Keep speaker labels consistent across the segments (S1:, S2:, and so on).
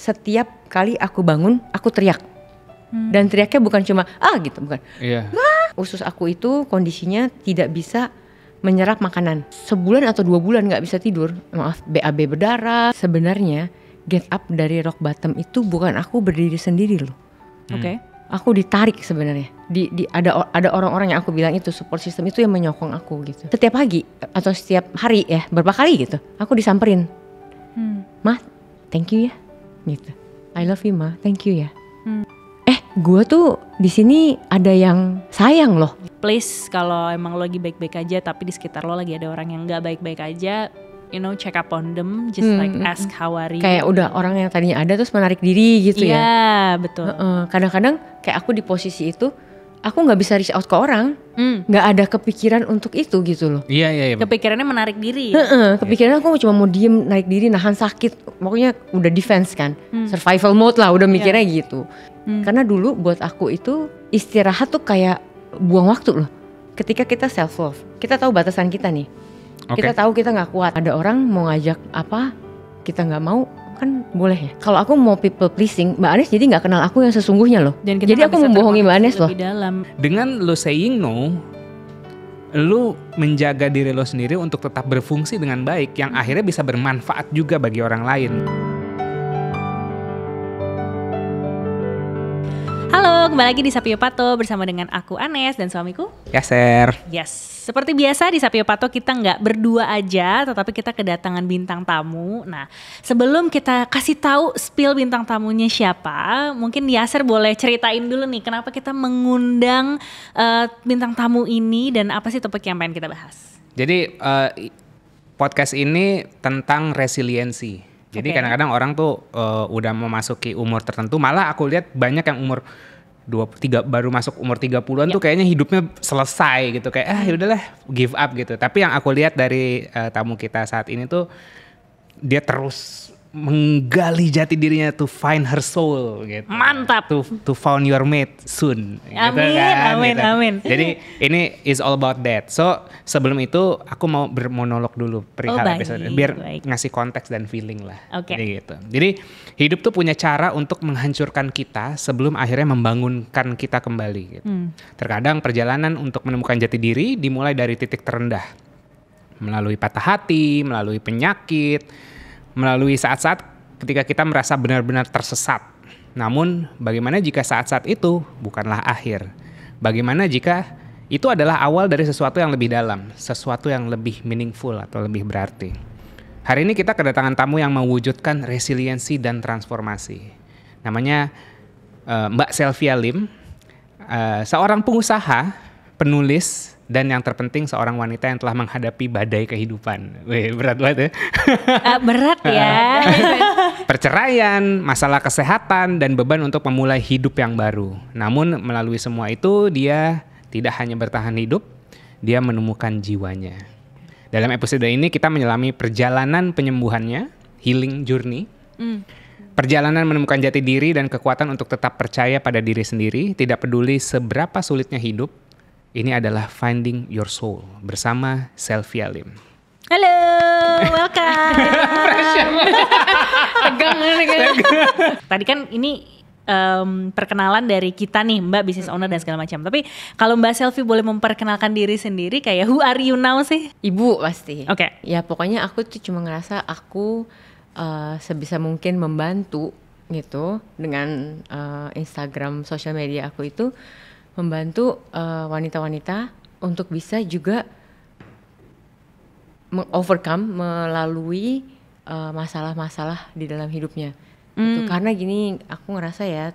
S1: setiap kali aku bangun aku teriak. Dan teriaknya bukan cuma gitu, bukan.
S2: Iya.
S1: Usus aku itu kondisinya tidak bisa menyerap makanan. Sebulan atau 2 bulan gak bisa tidur. Maaf, BAB berdarah. Sebenarnya get up dari rock bottom itu bukan aku berdiri sendiri loh.
S3: Oke.
S1: Aku ditarik sebenarnya. Ada orang-orang yang aku bilang itu support system itu yang menyokong aku gitu. Setiap pagi atau setiap hari ya, berapa kali gitu, aku disamperin. Ma, thank you ya. Gitu. I love you ma, thank you ya. Gue tuh di sini ada yang sayang loh.
S3: Please, kalau emang lo lagi baik-baik aja tapi di sekitar lo lagi ada orang yang nggak baik-baik aja, check up on them, just like ask how are you.
S1: Kayak udah orang yang tadinya ada terus menarik diri gitu ya.
S3: Iya, betul.
S1: Kadang-kadang kayak aku di posisi itu, aku nggak bisa reach out ke orang, nggak ada kepikiran untuk itu gitu loh.
S2: Iya.
S3: Kepikirannya menarik diri.
S1: Kepikiran aku cuma mau diem, narik diri, nahan sakit, pokoknya udah defense kan, survival mode lah, udah mikirnya gitu. Karena dulu buat aku itu istirahat tuh kayak buang waktu loh. Ketika kita self love, kita tahu batasan kita nih. Kita tahu kita nggak kuat. Ada orang mau ngajak apa, kita nggak mau, kan boleh ya. Kalau aku mau people pleasing, Mbak Anes jadi nggak kenal aku yang sesungguhnya loh. Jadi aku membohongi Mbak Anes loh.
S2: Dengan lo saying no, lo menjaga diri lo sendiri untuk tetap berfungsi dengan baik, yang akhirnya bisa bermanfaat juga bagi orang lain.
S3: Halo, kembali lagi di Sapio Pato bersama dengan aku Anes dan suamiku
S2: Yaser.
S3: Yes, seperti biasa di Sapio Pato kita nggak berdua aja, tetapi kita kedatangan bintang tamu. Nah, sebelum kita kasih tahu spill bintang tamunya siapa, mungkin Yaser boleh ceritain dulu nih kenapa kita mengundang bintang tamu ini dan apa sih topik yang pengen kita bahas.
S2: Jadi podcast ini tentang resiliensi. Jadi kadang-kadang orang tuh udah memasuki umur tertentu, malah aku lihat banyak yang umur 23 baru masuk umur 30-an tuh kayaknya hidupnya selesai gitu, kayak yaudahlah give up gitu. Tapi yang aku lihat dari tamu kita saat ini tuh dia terus menggali jati dirinya to find her soul gitu.
S3: Mantap.
S2: To found your mate soon.
S3: Amin,
S2: gitu kan,
S3: amin,
S2: gitu.
S3: amin.
S2: Jadi ini is all about that. So sebelum itu aku mau bermonolog dulu perihal episode biar ngasih konteks dan feeling lah. Jadi gitu. Jadi hidup tuh punya cara untuk menghancurkan kita sebelum akhirnya membangunkan kita kembali gitu. Terkadang perjalanan untuk menemukan jati diri dimulai dari titik terendah. Melalui patah hati, melalui penyakit, melalui saat-saat ketika kita merasa benar-benar tersesat. Namun bagaimana jika saat-saat itu bukanlah akhir? Bagaimana jika itu adalah awal dari sesuatu yang lebih dalam, sesuatu yang lebih meaningful atau lebih berarti? Hari ini kita kedatangan tamu yang mewujudkan resiliensi dan transformasi. Namanya Mbak Sylvia Lim, seorang pengusaha, penulis, dan yang terpenting seorang wanita yang telah menghadapi badai kehidupan. Wih, berat banget ya.
S3: Berat ya.
S2: Perceraian, masalah kesehatan, dan beban untuk memulai hidup yang baru. Namun melalui semua itu dia tidak hanya bertahan hidup, dia menemukan jiwanya. Dalam episode ini kita menyelami perjalanan penyembuhannya, healing journey. Perjalanan menemukan jati diri dan kekuatan untuk tetap percaya pada diri sendiri, tidak peduli seberapa sulitnya hidup. Ini adalah Finding Your Soul bersama Sylvia Lim.
S3: Halo, welcome. Tegang. Tadi kan ini perkenalan dari kita nih, Mbak business owner dan segala macam. Tapi kalau Mbak Sylvia boleh memperkenalkan diri sendiri, kayak who are you now sih?
S1: Ibu pasti.
S3: Oke.
S1: Ya pokoknya aku tuh cuma ngerasa aku sebisa mungkin membantu gitu dengan Instagram, sosial media aku itu. Membantu wanita-wanita untuk bisa juga overcome melalui masalah-masalah di dalam hidupnya. Gitu. Karena gini, aku ngerasa ya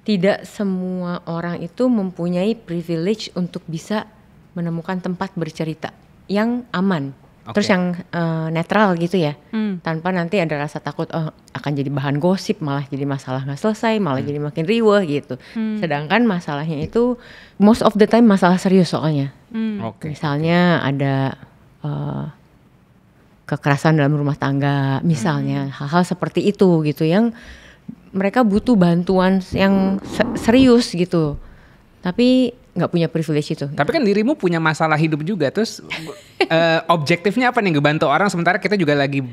S1: tidak semua orang itu mempunyai privilege untuk bisa menemukan tempat bercerita yang aman. Terus yang netral gitu ya, tanpa nanti ada rasa takut akan jadi bahan gosip, malah jadi masalah nggak selesai, malah jadi makin riweh gitu. Sedangkan masalahnya itu most of the time masalah serius soalnya. Misalnya ada kekerasan dalam rumah tangga, misalnya hal-hal seperti itu gitu yang mereka butuh bantuan yang serius gitu. Tapi nggak punya privilege itu.
S2: Tapi kan dirimu punya masalah hidup juga, terus objektifnya apa nih ngebantu orang sementara kita juga lagi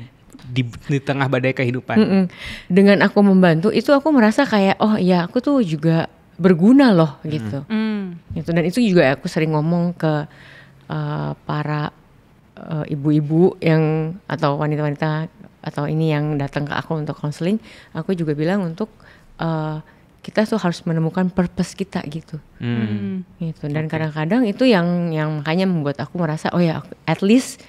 S2: di tengah badai kehidupan.
S1: Dengan aku membantu itu aku merasa kayak oh ya aku tuh juga berguna loh gitu. Gitu. Dan itu juga aku sering ngomong ke para ibu-ibu yang atau wanita-wanita atau ini yang datang ke aku untuk counseling, aku juga bilang untuk kita tuh harus menemukan purpose kita gitu. Gitu. Dan kadang-kadang itu yang makanya membuat aku merasa oh ya at least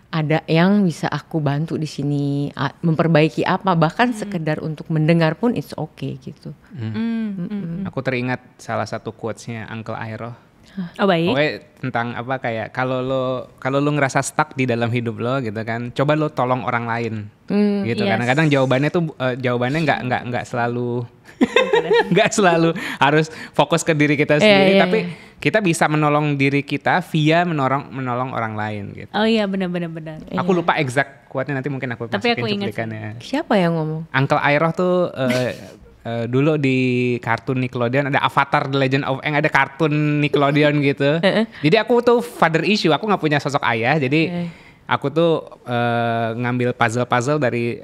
S1: ada yang bisa aku bantu di sini, memperbaiki apa, bahkan sekedar untuk mendengar pun it's okay gitu.
S2: Aku teringat salah satu quotes-nya Uncle Airo.
S3: Oh baik.
S2: Pokoknya tentang apa kayak kalau lo ngerasa stuck di dalam hidup lo gitu kan, coba lo tolong orang lain. Gitu.
S3: Yes.
S2: Kadang-kadang jawabannya nggak selalu nggak selalu harus fokus ke diri kita sendiri, tapi kita bisa menolong diri kita via menolong orang lain gitu.
S3: Oh iya benar.
S2: Aku lupa exact quote-nya, nanti mungkin aku
S3: tapi
S2: masukin
S3: aku ingat
S2: cuplikannya.
S1: Siapa yang ngomong?
S2: Uncle Airo tuh dulu di kartun Nickelodeon ada Avatar The Legend of Aang, ada kartun Nickelodeon gitu. Jadi aku tuh father issue, aku nggak punya sosok ayah, jadi aku tuh ngambil puzzle dari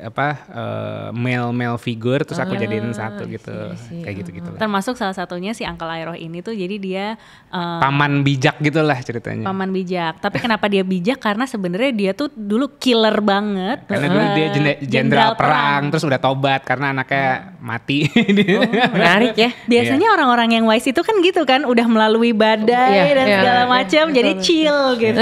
S2: male figure terus aku jadiin satu gitu, kayak gitu lah.
S3: Termasuk salah satunya si Uncle Airo ini tuh jadi dia
S2: paman bijak gitulah ceritanya.
S3: Paman bijak. Tapi kenapa dia bijak? Karena sebenarnya dia tuh dulu killer banget.
S2: Karena dulu dia jenderal perang terus udah tobat karena anaknya mati.
S1: Menarik ya.
S3: Biasanya orang-orang yang wise itu kan gitu kan, udah melalui badai dan segala macam, jadi chill gitu.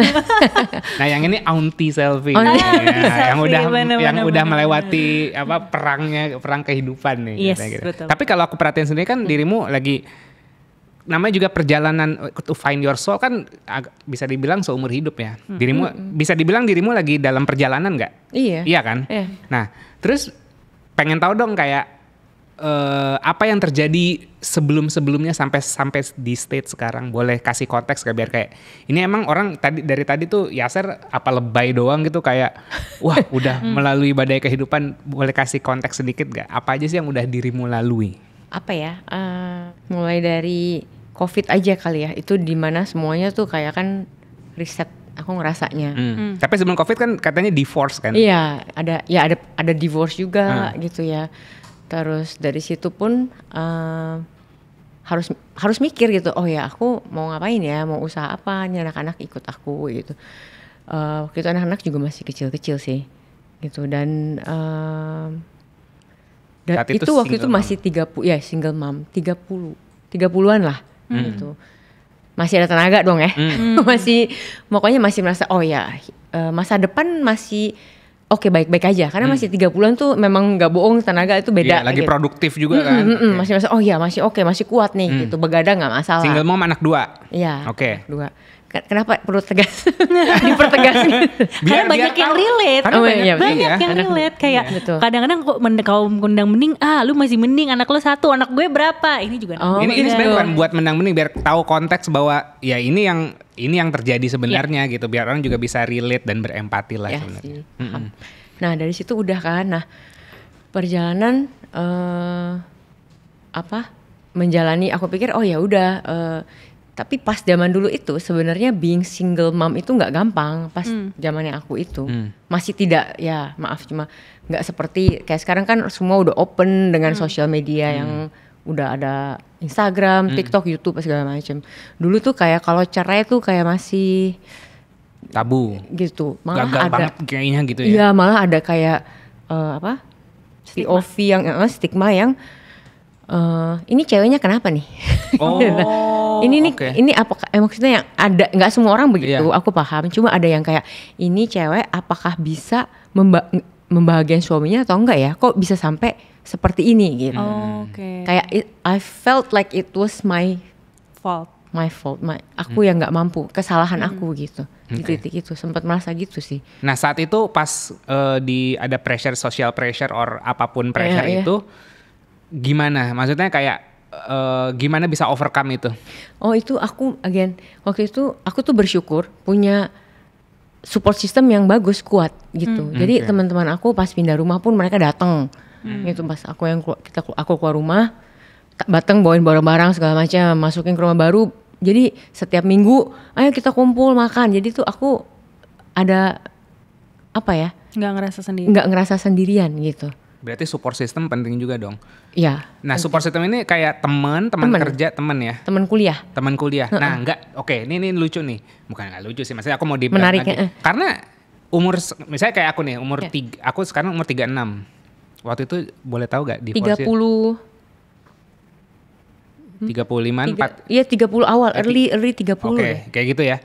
S2: Nah yang ini Auntie Selfie, yang udah melewati perang kehidupan nih.
S3: Yes,
S2: gitu.
S3: betul.
S2: Tapi kalau aku perhatiin sendiri kan dirimu lagi, namanya juga perjalanan to find your soul kan bisa dibilang seumur hidup ya. Bisa dibilang dirimu lagi dalam perjalanan nggak? Iya kan?
S1: Iya.
S2: Nah terus pengen tahu dong kayak apa yang terjadi sebelumnya sampai di state sekarang, boleh kasih konteks biar kayak ini emang orang dari tadi tuh Yaser apa lebay doang gitu kayak wah udah melalui badai kehidupan, boleh kasih konteks sedikit gak? Apa aja sih yang udah dirimu lalui?
S1: Apa ya? Mulai dari COVID aja kali ya, itu dimana semuanya tuh kayak kan riset aku ngerasanya.
S2: Tapi sebelum COVID kan katanya divorce kan?
S1: Iya, ada divorce juga gitu ya. Terus dari situ pun harus mikir gitu. Oh ya aku mau ngapain ya, mau usaha apa? Nih anak-anak ikut aku gitu. Waktu itu anak-anak juga masih kecil-kecil sih, gitu. Dan itu waktu itu masih 30 ya single mom 30-an lah gitu. Masih ada tenaga dong ya. Pokoknya masih merasa oh ya masa depan masih oke, baik-baik aja karena masih 3 bulan tuh memang nggak bohong, tenaga itu beda.
S2: Iya, lagi gitu. Produktif juga kan.
S1: Masih merasa oh ya masih oke, masih kuat nih gitu, begadang nggak masalah.
S2: Single mom anak 2.
S1: Iya.
S2: Oke.
S1: Anak 2. Kenapa perlu tegas? Dipertegas.
S3: Karena banyak yang relate. Banyak yang relate kayak kadang-kadang kok kaum kundang mending, lu masih mending anak lu 1, anak gue berapa? Ini juga.
S2: Ini sebenarnya bukan buat mendang mending, biar tahu konteks bahwa ya ini yang terjadi sebenarnya gitu, biar orang juga bisa relate dan berempati lah sebenarnya.
S1: Nah dari situ udah kan, nah perjalanan menjalani, aku pikir oh ya udah. Tapi pas zaman dulu itu sebenarnya being single mom itu nggak gampang pas zamannya aku itu. Masih tidak, ya maaf, cuma nggak seperti kayak sekarang kan semua udah open dengan sosial media yang udah ada Instagram, TikTok, YouTube segala macam. Dulu tuh kayak kalau cerai tuh kayak masih
S2: tabu
S1: gitu. Malah
S2: gagal
S1: ada
S2: banget kayaknya gitu ya.
S1: Iya, malah ada kayak POV yang stigma yang ini ceweknya kenapa nih? Ini apa maksudnya yang ada, nggak semua orang begitu, aku paham. Cuma ada yang kayak ini cewek apakah bisa membahagiakan suaminya atau enggak ya? Kok bisa sampai seperti ini gitu? Kayak I felt like it was my fault, aku yang nggak mampu, kesalahan aku gitu. Di titik itu sempat merasa gitu sih.
S2: Nah saat itu pas ada pressure, social pressure or apapun pressure itu. Gimana? Maksudnya kayak gimana bisa overcome itu?
S1: Oh itu waktu itu aku tuh bersyukur punya support system yang bagus, kuat gitu. Jadi teman-teman aku pas pindah rumah pun mereka datang. Gitu pas aku keluar rumah, datang bawain barang-barang segala macam, masukin ke rumah baru. Jadi setiap minggu ayo kita kumpul makan. Jadi tuh aku ada apa ya? Nggak ngerasa sendirian gitu.
S2: Berarti support system penting juga dong.
S1: Iya.
S2: Nah support system ini kayak teman kerja, teman ya?
S1: Teman kuliah.
S2: Teman kuliah. Nah oke, ini lucu nih. Bukan nggak lucu sih, maksudnya aku mau dibilang
S1: menariknya.
S2: Karena umur, misalnya kayak aku nih, aku sekarang umur 36. Waktu itu boleh tahu gak divorce? 35, 4.
S1: Iya 30 awal, early 30.
S2: Oke, kayak gitu ya.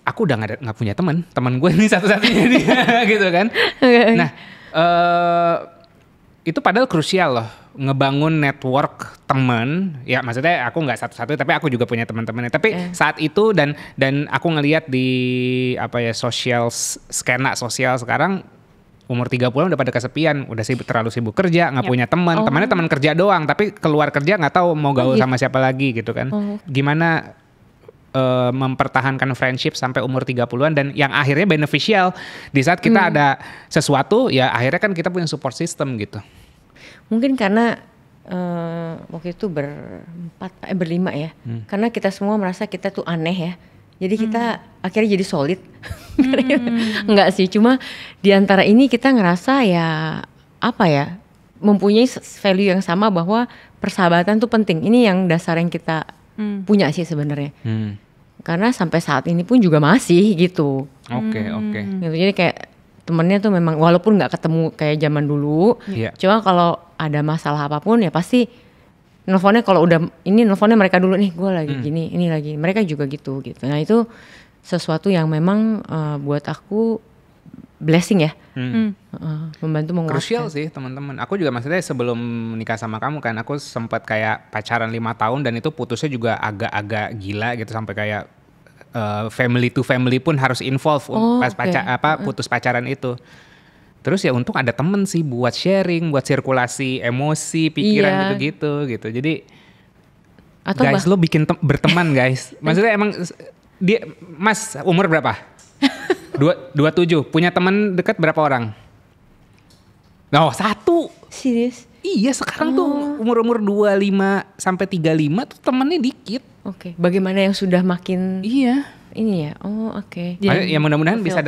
S2: Aku udah nggak punya teman gue ini satu-satunya dia, gitu kan. Nah, itu padahal krusial loh, ngebangun network teman. Ya maksudnya aku nggak satu-satu, tapi aku juga punya teman-temannya. Tapi saat itu dan aku ngelihat di skena sosial sekarang, umur 30 udah pada kesepian, udah terlalu sibuk kerja, nggak punya teman, temannya teman kerja doang, tapi keluar kerja nggak tahu mau gaul sama siapa lagi gitu kan. Gimana mempertahankan friendship sampai umur 30-an dan yang akhirnya beneficial di saat kita ada sesuatu, ya akhirnya kan kita punya support system gitu.
S1: Mungkin karena waktu itu berlima ya, karena kita semua merasa kita tuh aneh ya. Jadi kita akhirnya jadi solid. Enggak sih, cuma di antara ini kita ngerasa ya apa ya, mempunyai value yang sama bahwa persahabatan tuh penting. Ini yang dasar yang kita punya sih sebenarnya. Karena sampai saat ini pun juga masih gitu.
S2: Oke.
S1: Gitu. Jadi kayak temennya tuh memang walaupun nggak ketemu kayak zaman dulu, cuma kalau ada masalah apapun ya pasti nelfonnya, kalau udah ini nelfonnya mereka dulu nih, gue lagi gini, ini lagi, mereka juga gitu. Nah itu sesuatu yang memang buat aku blessing ya, membantu menguatkan.
S2: Krusial sih teman-teman. Aku juga maksudnya sebelum menikah sama kamu kan, aku sempat kayak pacaran 5 tahun dan itu putusnya juga agak-agak gila gitu, sampai kayak family to family pun harus involve putus pacaran itu. Terus ya untung ada temen sih buat sharing, buat sirkulasi emosi, pikiran gitu-gitu gitu. Jadi atau guys, lo bikin berteman guys. Maksudnya emang dia, Mas umur berapa? 27. Punya teman dekat berapa orang? Oh, 1.
S1: Serius?
S2: Iya, sekarang tuh umur 25 sampai 35 tuh temennya dikit.
S1: Oke. Bagaimana yang sudah makin ini ya.
S2: Ya mudah-mudahan bisa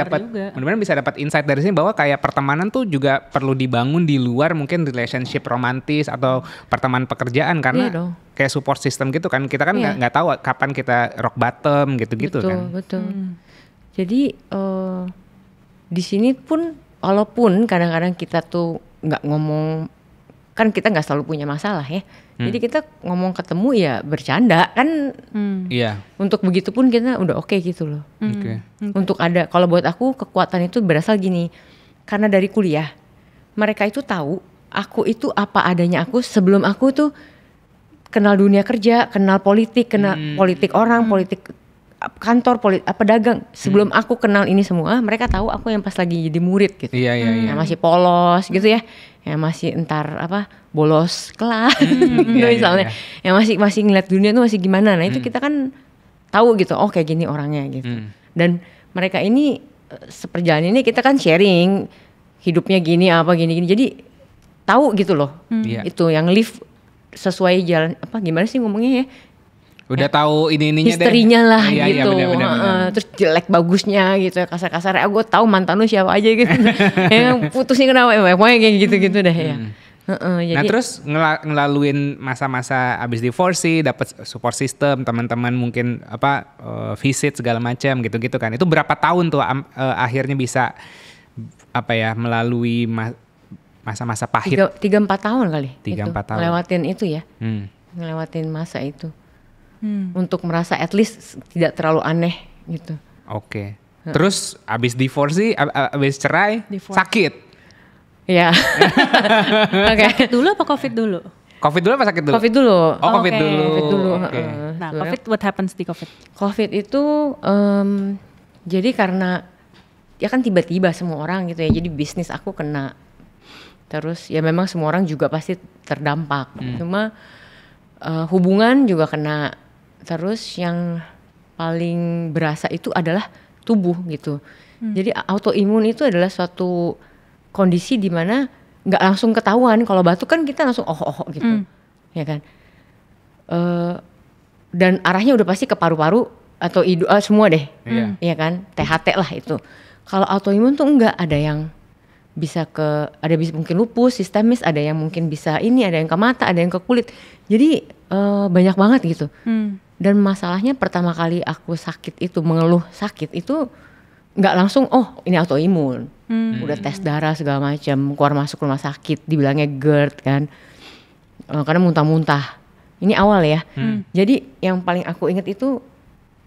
S2: dapat insight dari sini bahwa kayak pertemanan tuh juga perlu dibangun di luar mungkin relationship romantis atau pertemanan pekerjaan, karena kayak support system gitu kan, kita kan nggak tahu kapan kita rock bottom gitu-gitu kan.
S1: Betul. Jadi di sini pun walaupun kadang-kadang kita tuh nggak ngomong, kan kita nggak selalu punya masalah ya. Jadi kita ngomong ketemu ya bercanda kan.
S2: Iya.
S1: Untuk begitu pun kita udah oke gitu loh. Untuk ada, kalau buat aku kekuatan itu berasal gini, karena dari kuliah mereka itu tahu aku itu apa adanya aku sebelum aku tuh kenal dunia kerja, kenal politik, kenal politik orang, politik kantor, pedagang. Sebelum aku kenal ini semua, mereka tahu aku yang pas lagi jadi murid gitu.
S2: Iya.
S1: Yang masih polos gitu ya. Yang masih bolos kelas gitu misalnya. Yang masih ngeliat dunia tuh masih gimana. Nah, itu kita kan tahu gitu. Oh, kayak gini orangnya gitu. Dan mereka ini seperjalanan ini kita kan sharing hidupnya gini gini. Jadi tahu gitu loh. Itu yang live sesuai jalan gimana sih ngomongnya ya?
S2: Udah tahu ininya
S1: historinya lah
S2: iya,
S1: gitu.
S2: Iya, bener.
S1: Terus jelek bagusnya gitu ya, kasar-kasar. Gue tahu mantan lu siapa aja gitu. Yang putusnya kenapa? Pokoknya kayak gitu-gitu deh ya.
S2: Jadi, nah terus ngelaluin masa-masa abis divorce, dapat support system, teman-teman mungkin visit segala macam gitu-gitu kan. Itu berapa tahun tuh akhirnya bisa melalui masa-masa pahit?
S1: 3-4 tahun kali.
S2: 3-4 tahun.
S1: Ngelewatin itu ya. Ngelewatin masa itu. Untuk merasa at least tidak terlalu aneh gitu.
S2: Oke. Terus abis divorce, abis cerai, sakit?
S1: Iya.
S3: Sakit dulu apa COVID dulu?
S2: COVID dulu apa sakit dulu?
S1: COVID dulu.
S2: Oh, COVID dulu.
S3: Okay. Nah, COVID, what happens di COVID?
S1: COVID itu jadi karena ya kan tiba-tiba semua orang gitu ya. Jadi bisnis aku kena. Terus ya memang semua orang juga pasti terdampak. Cuma hubungan juga kena. Terus yang paling berasa itu adalah tubuh gitu. Jadi autoimun itu adalah suatu kondisi di mana nggak langsung ketahuan. Kalau batuk kan kita langsung gitu, ya kan. Dan arahnya udah pasti ke paru-paru atau semua deh, ya kan. THT lah itu. Kalau autoimun tuh enggak, ada yang bisa mungkin lupus sistemis, ada yang mungkin bisa ini, ada yang ke mata, ada yang ke kulit. Jadi banyak banget gitu. Dan masalahnya pertama kali aku sakit itu, mengeluh sakit itu nggak langsung ini autoimun. Udah tes darah segala macam, keluar masuk rumah sakit, dibilangnya GERD kan. Karena muntah-muntah. Ini awal ya. Jadi yang paling aku inget itu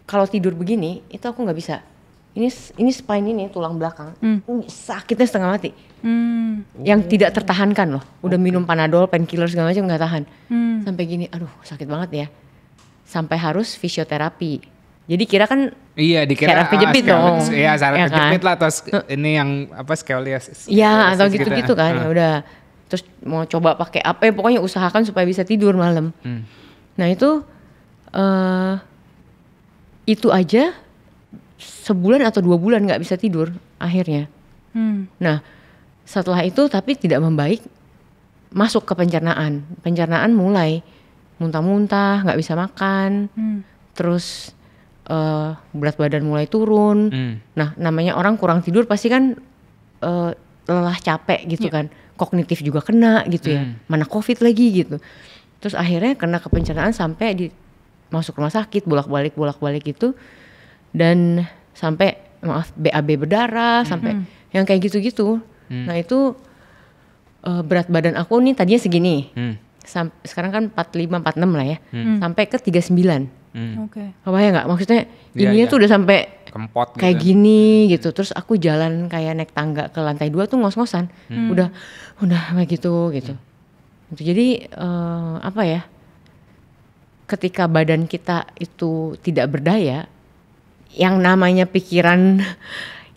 S1: kalau tidur begini itu aku nggak bisa. Ini spine ini tulang belakang, sakitnya setengah mati. Yang tidak tertahankan loh. Udah minum Panadol, painkiller segala macam nggak tahan. Sampai gini, aduh sakit banget ya. Sampai harus fisioterapi. Jadi kira kan
S2: dikira
S1: saraf kejepit dong.
S2: Iya, saraf
S1: ya
S2: kejepit
S1: kan?
S2: lah, terus ini yang scoliosis.
S1: Iya, atau gitu-gitu kan. Ya udah. Terus mau coba pakai apa, pokoknya usahakan supaya bisa tidur malam. Nah, itu aja sebulan atau 2 bulan nggak bisa tidur akhirnya. Nah, setelah itu tapi tidak membaik, masuk ke pencernaan. Pencernaan mulai muntah-muntah, nggak bisa makan, terus berat badan mulai turun. Nah, namanya orang kurang tidur pasti kan lelah, capek gitu kan, kognitif juga kena gitu ya, mana COVID lagi gitu. Terus akhirnya kena ke pencernaan sampai masuk rumah sakit bolak-balik gitu, dan sampai BAB berdarah, sampai yang kayak gitu-gitu. Nah itu berat badan aku nih tadinya segini. Sekarang kan 45-46 lah ya, sampai ke 39. Kebayang nggak? Maksudnya ininya tuh udah sampai
S2: kempot
S1: kayak gitu. Gini gitu. Terus aku jalan kayak naik tangga ke lantai 2 tuh ngos-ngosan. Udah kayak gitu. Jadi apa ya? Ketika badan kita itu tidak berdaya, yang namanya pikiran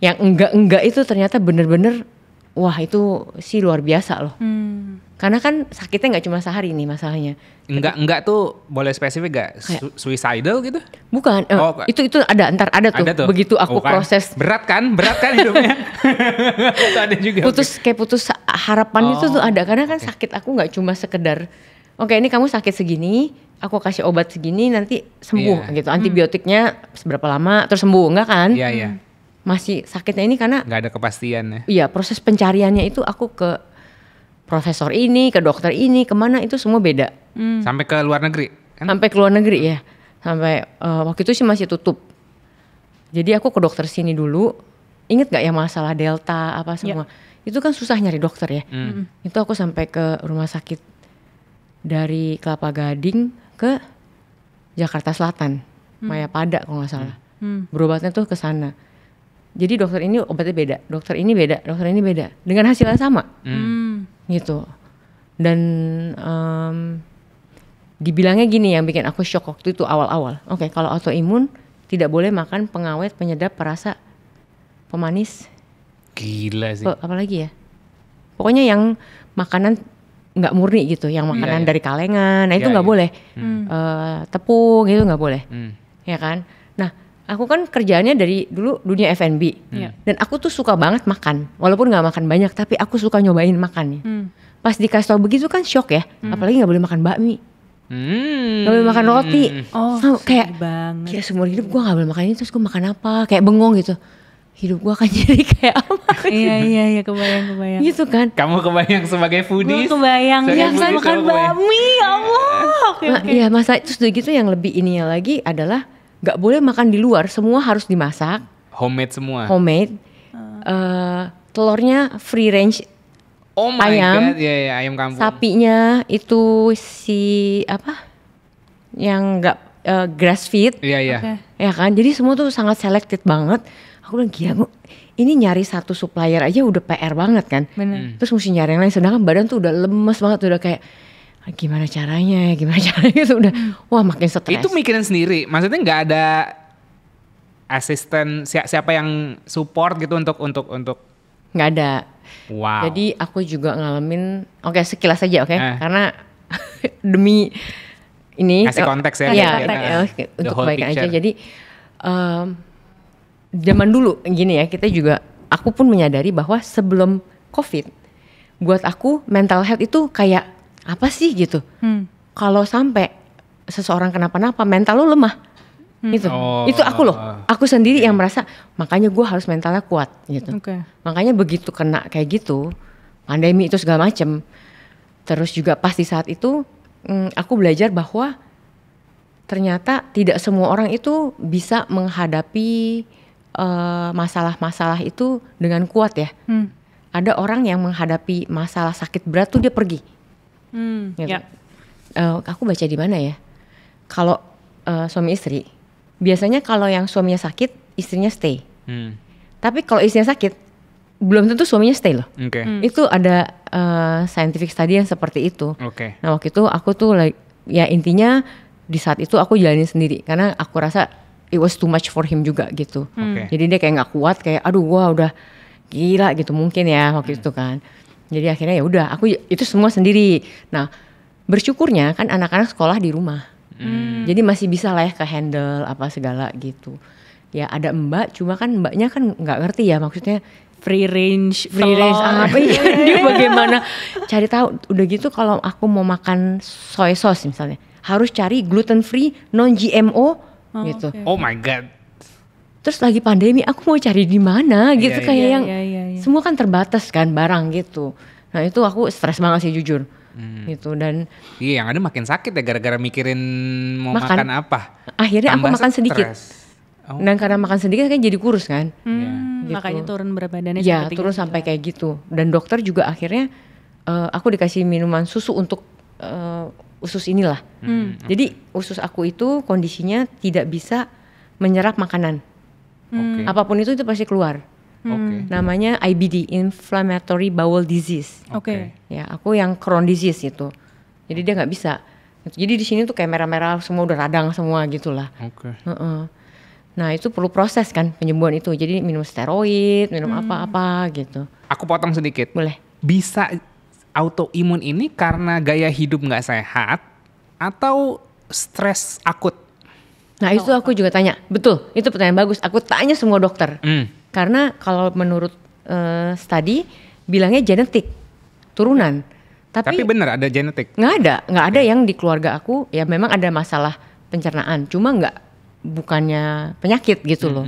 S1: yang enggak itu ternyata bener-bener wah itu sih luar biasa loh. Karena kan sakitnya nggak cuma sehari nih masalahnya.
S2: Enggak tuh boleh spesifik gak? Suicidal gitu?
S1: Bukan. Itu ada tuh. Begitu aku proses.
S2: Berat kan hidupnya. Itu ada juga.
S1: Putus harapan itu tuh ada. Karena kan sakit aku nggak cuma sekedar oke, ini kamu sakit segini, aku kasih obat segini nanti sembuh gitu. Antibiotiknya seberapa lama terus sembuh, enggak kan?
S2: Iya.
S1: Masih sakitnya ini karena
S2: nggak ada kepastian ya.
S1: Iya, proses pencariannya itu aku ke profesor ini, ke dokter ini, kemana itu semua beda.
S2: Sampai ke luar negeri kan?
S1: Sampai ke luar negeri ya. Sampai waktu itu sih masih tutup. Jadi aku ke dokter sini dulu. Ingat gak ya masalah delta apa semua. Itu kan susah nyari dokter ya. Itu aku sampai ke rumah sakit dari Kelapa Gading ke Jakarta Selatan. Mayapada kalau gak salah. Berobatnya tuh ke sana. Jadi dokter ini obatnya beda, dokter ini beda, dengan hasil yang sama, gitu. Dan dibilangnya gini yang bikin aku shock waktu itu awal-awal. Oke, kalau autoimun tidak boleh makan pengawet, penyedap, perasa, pemanis.
S2: Gila sih.
S1: Apalagi ya? Pokoknya yang makanan nggak murni gitu, yang makanan dari kalengan, nah itu nggak boleh. Tepung itu nggak boleh, ya kan? Nah. Aku kan kerjaannya dari dulu dunia F&B dan aku tuh suka banget makan, walaupun nggak makan banyak tapi aku suka nyobain makannya. Pas dikasih tau begitu kan shock ya, apalagi nggak boleh makan bakmi, nggak boleh makan roti. Kayak kira seumur hidup gue nggak boleh makan ini, terus gue makan apa? Kayak bengong gitu. Hidup gue akan jadi kayak apa?
S3: Iya kebayang.
S1: Gitu kan?
S2: Kamu kebayang sebagai foodies?
S3: Gue kebayang yang saya makan bakmi, Allah.
S1: Iya masa terus gitu yang lebih ininya lagi adalah gak boleh makan di luar, semua harus dimasak.
S2: Homemade semua?
S1: Homemade. Telurnya free range.
S2: Oh my
S1: ayam.
S2: God, ya ayam kampung.
S1: Sapinya itu apa? Yang gak grass feed.
S2: Iya.
S1: Ya kan, jadi semua tuh sangat selected banget. Aku bilang gila, ini nyari satu supplier aja udah PR banget kan. Terus mesti nyari yang lain, sedangkan badan tuh udah lemes banget, udah kayak gimana caranya itu udah wah makin stres.
S2: Itu mikirin sendiri, maksudnya nggak ada asisten siapa yang support gitu untuk
S1: nggak ada.
S2: Wow.
S1: Jadi aku juga ngalamin sekilas aja karena demi ini
S2: kasih konteks ya,
S1: untuk kebaikan aja. Jadi zaman dulu gini ya, aku pun menyadari bahwa sebelum COVID buat aku mental health itu kayak apa sih gitu. Kalau sampai seseorang kenapa-napa, mental lo lemah. Itu aku loh, aku sendiri yang merasa makanya gue harus mentalnya kuat gitu. Makanya begitu kena kayak gitu, pandemi itu segala macem, terus juga pas di saat itu aku belajar bahwa ternyata tidak semua orang itu bisa menghadapi masalah-masalah itu dengan kuat ya. Ada orang yang menghadapi masalah sakit berat tuh dia pergi. Gitu. Aku baca di mana ya? Kalau suami istri, biasanya kalau yang suaminya sakit, istrinya stay. Tapi kalau istrinya sakit, belum tentu suaminya stay loh. Itu ada scientific study yang seperti itu. Nah waktu itu aku tuh ya intinya di saat itu aku jalanin sendiri karena aku rasa it was too much for him juga gitu. Jadi dia kayak nggak kuat, kayak aduh gua udah gila gitu mungkin ya waktu itu kan. Jadi akhirnya ya udah aku itu semua sendiri. Nah bersyukurnya kan anak-anak sekolah di rumah. Jadi masih bisa lah ya ke handle apa segala gitu. Ya ada mbak, cuma kan mbaknya kan nggak ngerti ya maksudnya
S3: free range
S1: apa ya dia bagaimana cari tahu. Udah gitu kalau aku mau makan soy sauce misalnya harus cari gluten free non GMO gitu.
S2: Oh my god.
S1: Terus lagi pandemi aku mau cari di mana gitu yang semua kan terbatas kan barang gitu. Nah itu aku stres banget sih jujur. Gitu dan
S2: yang ada makin sakit ya gara-gara mikirin mau makan apa.
S1: Akhirnya aku makan sedikit. Dan karena makan sedikit kan jadi kurus kan.
S3: Gitu. Makanya turun berat badannya
S1: turun sampai kayak gitu. Dan dokter juga akhirnya aku dikasih minuman susu untuk usus inilah. Jadi usus aku itu kondisinya tidak bisa menyerap makanan. Apapun itu pasti keluar. Namanya IBD, Inflammatory Bowel Disease. Ya, aku yang Crohn disease itu. Jadi dia nggak bisa. Jadi di sini tuh kayak merah-merah semua udah radang semua gitulah. Nah itu perlu proses kan penyembuhan itu. Jadi minum steroid, minum apa-apa gitu.
S2: Aku potong sedikit.
S1: Boleh.
S2: Bisa autoimun ini karena gaya hidup nggak sehat atau stres akut?
S1: Nah itu aku juga tanya, betul itu pertanyaan bagus. Aku tanya semua dokter, karena kalau menurut studi bilangnya genetik, turunan. Tapi
S2: benar ada genetik?
S1: Nggak ada yang di keluarga aku ya memang ada masalah pencernaan, cuma bukannya penyakit gitu loh.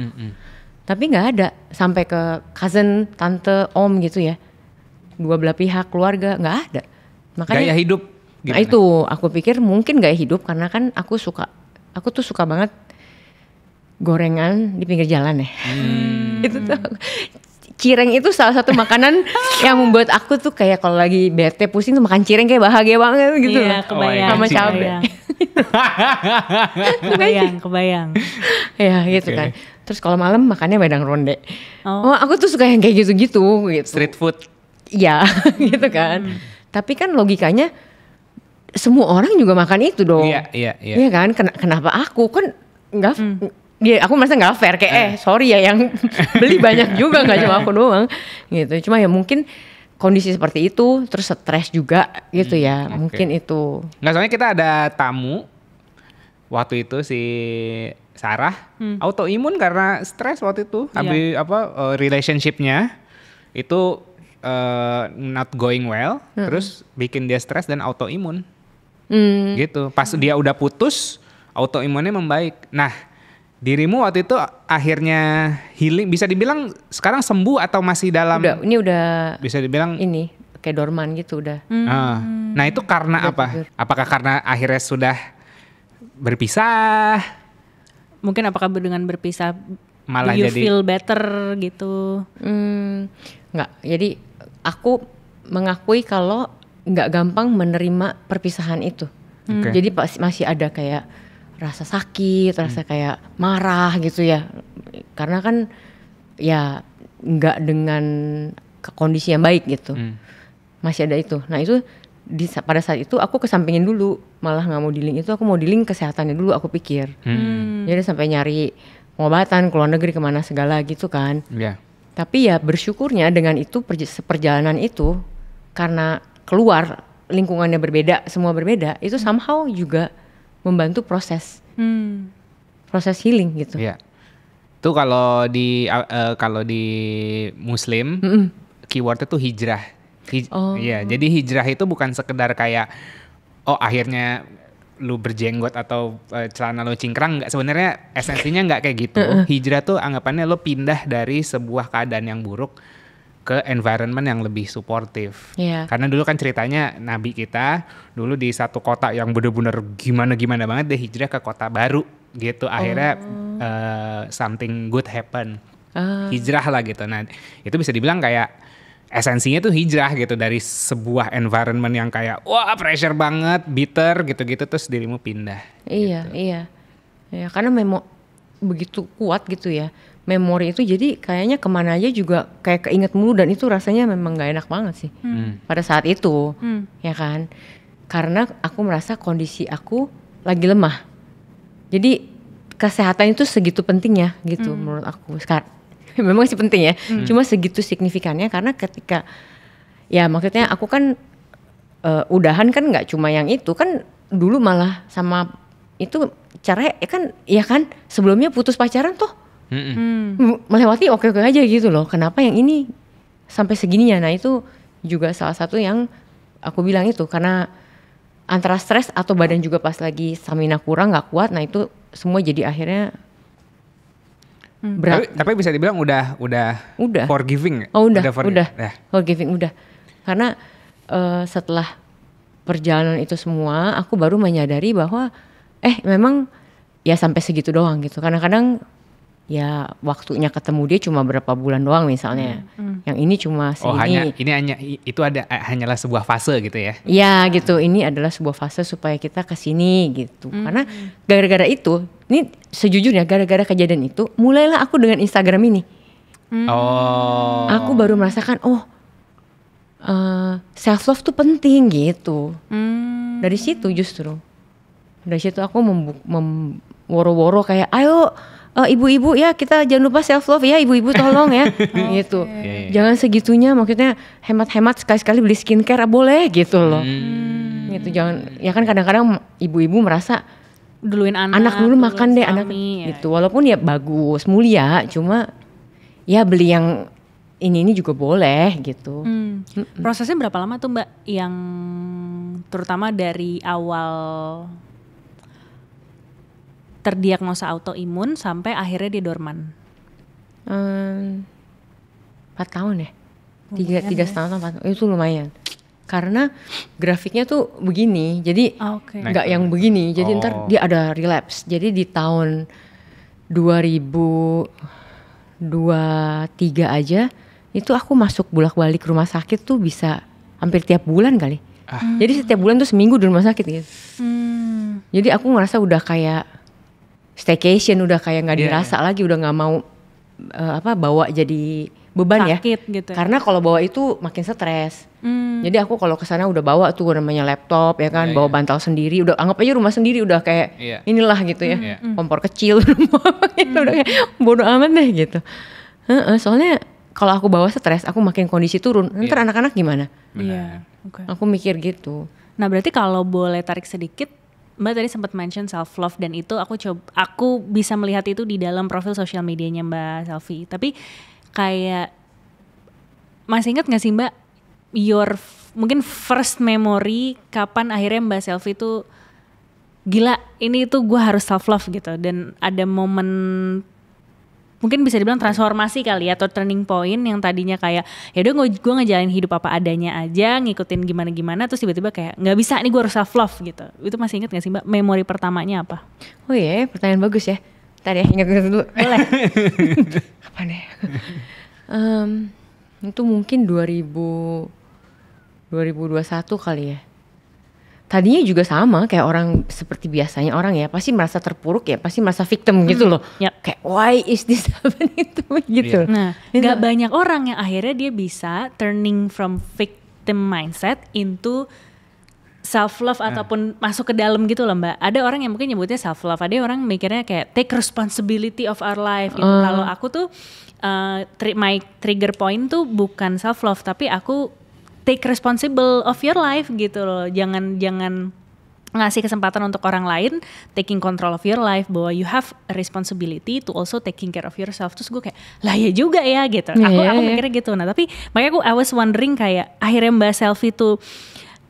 S1: Tapi nggak ada sampai ke cousin, tante, om gitu ya, dua belah pihak keluarga nggak ada. Makanya
S2: gaya hidup. Gimana?
S1: Nah itu aku pikir mungkin gaya hidup karena kan aku tuh suka banget gorengan di pinggir jalan ya. Itu tuh cireng itu salah satu makanan yang membuat aku tuh kayak kalau lagi bete pusing tuh makan cireng kayak bahagia banget gitu.
S3: Iya, kebayang.
S1: Sama cabai.
S3: Kebayang.
S1: Ya gitu kan. Terus kalau malam makannya wedang ronde. Aku tuh suka yang kayak gitu-gitu.
S2: Street food.
S1: Iya, gitu kan. Tapi kan logikanya semua orang juga makan itu dong.
S2: Iya.
S1: Iya kan? Kenapa aku kan nggak? Aku merasa nggak fair kayak sorry ya yang beli banyak juga nggak cuma aku doang gitu. Cuma ya mungkin kondisi seperti itu terus stres juga gitu ya. Mungkin itu.
S2: Nggak, soalnya kita ada tamu waktu itu si Sarah autoimun karena stres waktu itu. Habis relationshipnya itu not going well, terus bikin dia stres dan autoimun. Gitu. Pas dia udah putus, autoimunnya membaik. Nah, dirimu waktu itu akhirnya healing, bisa dibilang sekarang sembuh atau masih dalam?
S1: Ini udah.
S2: Bisa dibilang
S1: ini kayak dorman gitu udah.
S2: Nah itu karena apa? Tidur. Apakah karena akhirnya sudah berpisah?
S3: Mungkin apakah dengan berpisah
S2: malah
S3: do you
S2: jadi
S3: feel better gitu?
S1: Enggak. Jadi aku mengakui kalau nggak gampang menerima perpisahan itu. Jadi masih ada kayak rasa sakit, rasa kayak marah gitu ya. Karena kan ya nggak dengan kondisi yang baik gitu. Masih ada itu. Nah itu pada saat itu aku kesampingin dulu, malah nggak mau dealing itu, aku mau dealing kesehatannya dulu aku pikir. Jadi sampai nyari pengobatan ke luar negeri kemana segala gitu kan. Tapi ya bersyukurnya dengan itu perjalanan itu karena keluar lingkungannya berbeda, semua berbeda, itu somehow juga membantu proses healing gitu.
S2: Tuh kalau di Muslim keywordnya tuh hijrah. Iya, jadi hijrah itu bukan sekedar kayak akhirnya lu berjenggot atau celana lu cingkrang, nggak, sebenarnya esensinya nggak kayak gitu. Hijrah tuh anggapannya lu pindah dari sebuah keadaan yang buruk ke environment yang lebih suportif. Karena dulu kan ceritanya Nabi kita dulu di satu kota yang bener-bener gimana banget, dia hijrah ke kota baru gitu. Akhirnya something good happen. Hijrah lah gitu. Nah itu bisa dibilang kayak esensinya tuh hijrah gitu, dari sebuah environment yang kayak wah pressure banget, bitter gitu-gitu, terus dirimu pindah.
S1: Iya,
S2: gitu.
S1: iya. Ya, karena begitu kuat gitu ya. Memori itu jadi kayaknya kemana aja juga kayak keinget mulu, dan itu rasanya memang gak enak banget sih. Pada saat itu, ya kan. Karena aku merasa kondisi aku lagi lemah. Jadi kesehatan itu segitu pentingnya gitu menurut aku sekarang. Memang sih penting ya, cuma segitu signifikannya, karena ketika ya maksudnya aku kan udahan kan nggak cuma yang itu kan, dulu malah sama itu caranya ya kan sebelumnya putus pacaran tuh melewati oke aja gitu loh, kenapa yang ini sampai segininya. Nah itu juga salah satu yang aku bilang itu, karena antara stres atau badan juga pas lagi stamina kurang nggak kuat, nah itu semua jadi akhirnya berat.
S2: Tapi bisa dibilang udah forgiving.
S1: Udah. Forgiving udah. Karena setelah perjalanan itu semua, aku baru menyadari bahwa memang ya sampai segitu doang gitu. Kadang-kadang ya waktunya ketemu dia cuma berapa bulan doang misalnya. Yang ini cuma segini.
S2: Hanyalah sebuah fase gitu ya.
S1: Iya gitu, ini adalah sebuah fase supaya kita kesini gitu. Karena gara-gara itu, ini sejujurnya gara-gara kejadian itu, mulailah aku dengan Instagram ini. Aku baru merasakan self love tuh penting gitu. Dari situ justru. Dari situ aku woro-woro kayak ayo ibu-ibu ya, kita jangan lupa self love ya, ibu-ibu tolong ya. Gitu. Jangan segitunya, maksudnya hemat-hemat, sekali-sekali beli skincare boleh gitu loh. Gitu, jangan, ya kan kadang-kadang ibu-ibu merasa
S3: duluin
S1: anak dulu makan deh, anak gitu. Walaupun ya bagus, mulia, cuma ya beli yang ini juga boleh gitu.
S3: Prosesnya berapa lama tuh Mbak, yang terutama dari awal terdiagnosa autoimun sampai akhirnya dia dorman?
S1: 4 tahun ya, 3,5 tahun, itu lumayan. Karena grafiknya tuh begini, jadi nggak yang begini, jadi ntar dia ada relapse. Jadi di tahun 2023 aja, itu aku masuk bolak-balik rumah sakit tuh bisa hampir tiap bulan kali. Jadi setiap bulan tuh seminggu di rumah sakit gitu. Jadi aku ngerasa udah kayak staycation, udah kayak nggak dirasa lagi, udah nggak mau bawa jadi beban
S3: sakit,
S1: ya
S3: gitu.
S1: Karena kalau bawa itu makin stres. Jadi aku kalau kesana udah bawa tuh namanya laptop ya kan, bawa bantal sendiri, udah anggap aja rumah sendiri, udah kayak inilah gitu ya, kompor kecil rumah gitu, udah kayak bodo amat deh gitu. Soalnya kalau aku bawa stres, aku makin kondisi turun, ntar anak-anak gimana? Aku mikir gitu.
S3: Nah berarti kalau boleh tarik sedikit, Mbak tadi sempat mention self love, dan itu aku bisa melihat itu di dalam profil sosial medianya Mbak Selfie. Tapi kayak masih ingat nggak sih Mbak mungkin first memory kapan akhirnya Mbak Selfie itu gila, ini tuh gue harus self love gitu, dan ada momen mungkin bisa dibilang transformasi kali ya, atau turning point yang tadinya kayak ya udah gue ngejalanin hidup apa adanya aja, ngikutin gimana terus tiba-tiba kayak nggak bisa nih, gue harus self love gitu. Itu masih ingat nggak sih Mbak memori pertamanya apa?
S1: Oh iya, pertanyaan bagus ya. Tadi ya, ingat dulu. Boleh. Kapan ya? Itu mungkin 2021 kali ya. Tadinya juga sama kayak orang, seperti biasanya orang ya, pasti merasa terpuruk ya, pasti merasa victim gitu loh. Kayak why is this happening to me gitu.
S3: Nah, gak banyak orang yang akhirnya dia bisa turning from victim mindset into self love ataupun masuk ke dalam gitu loh Mbak. Ada orang yang mungkin nyebutnya self love, ada orang mikirnya kayak take responsibility of our life gitu. Kalau aku tuh my trigger point tuh bukan self love, tapi aku take responsible of your life gitu loh. Jangan ngasih kesempatan untuk orang lain taking control of your life, bahwa you have a responsibility to also taking care of yourself. Terus gue kayak lah ya juga ya gitu. Aku mikirnya gitu. Nah tapi makanya I was wondering kayak akhirnya Mbak Selfie tuh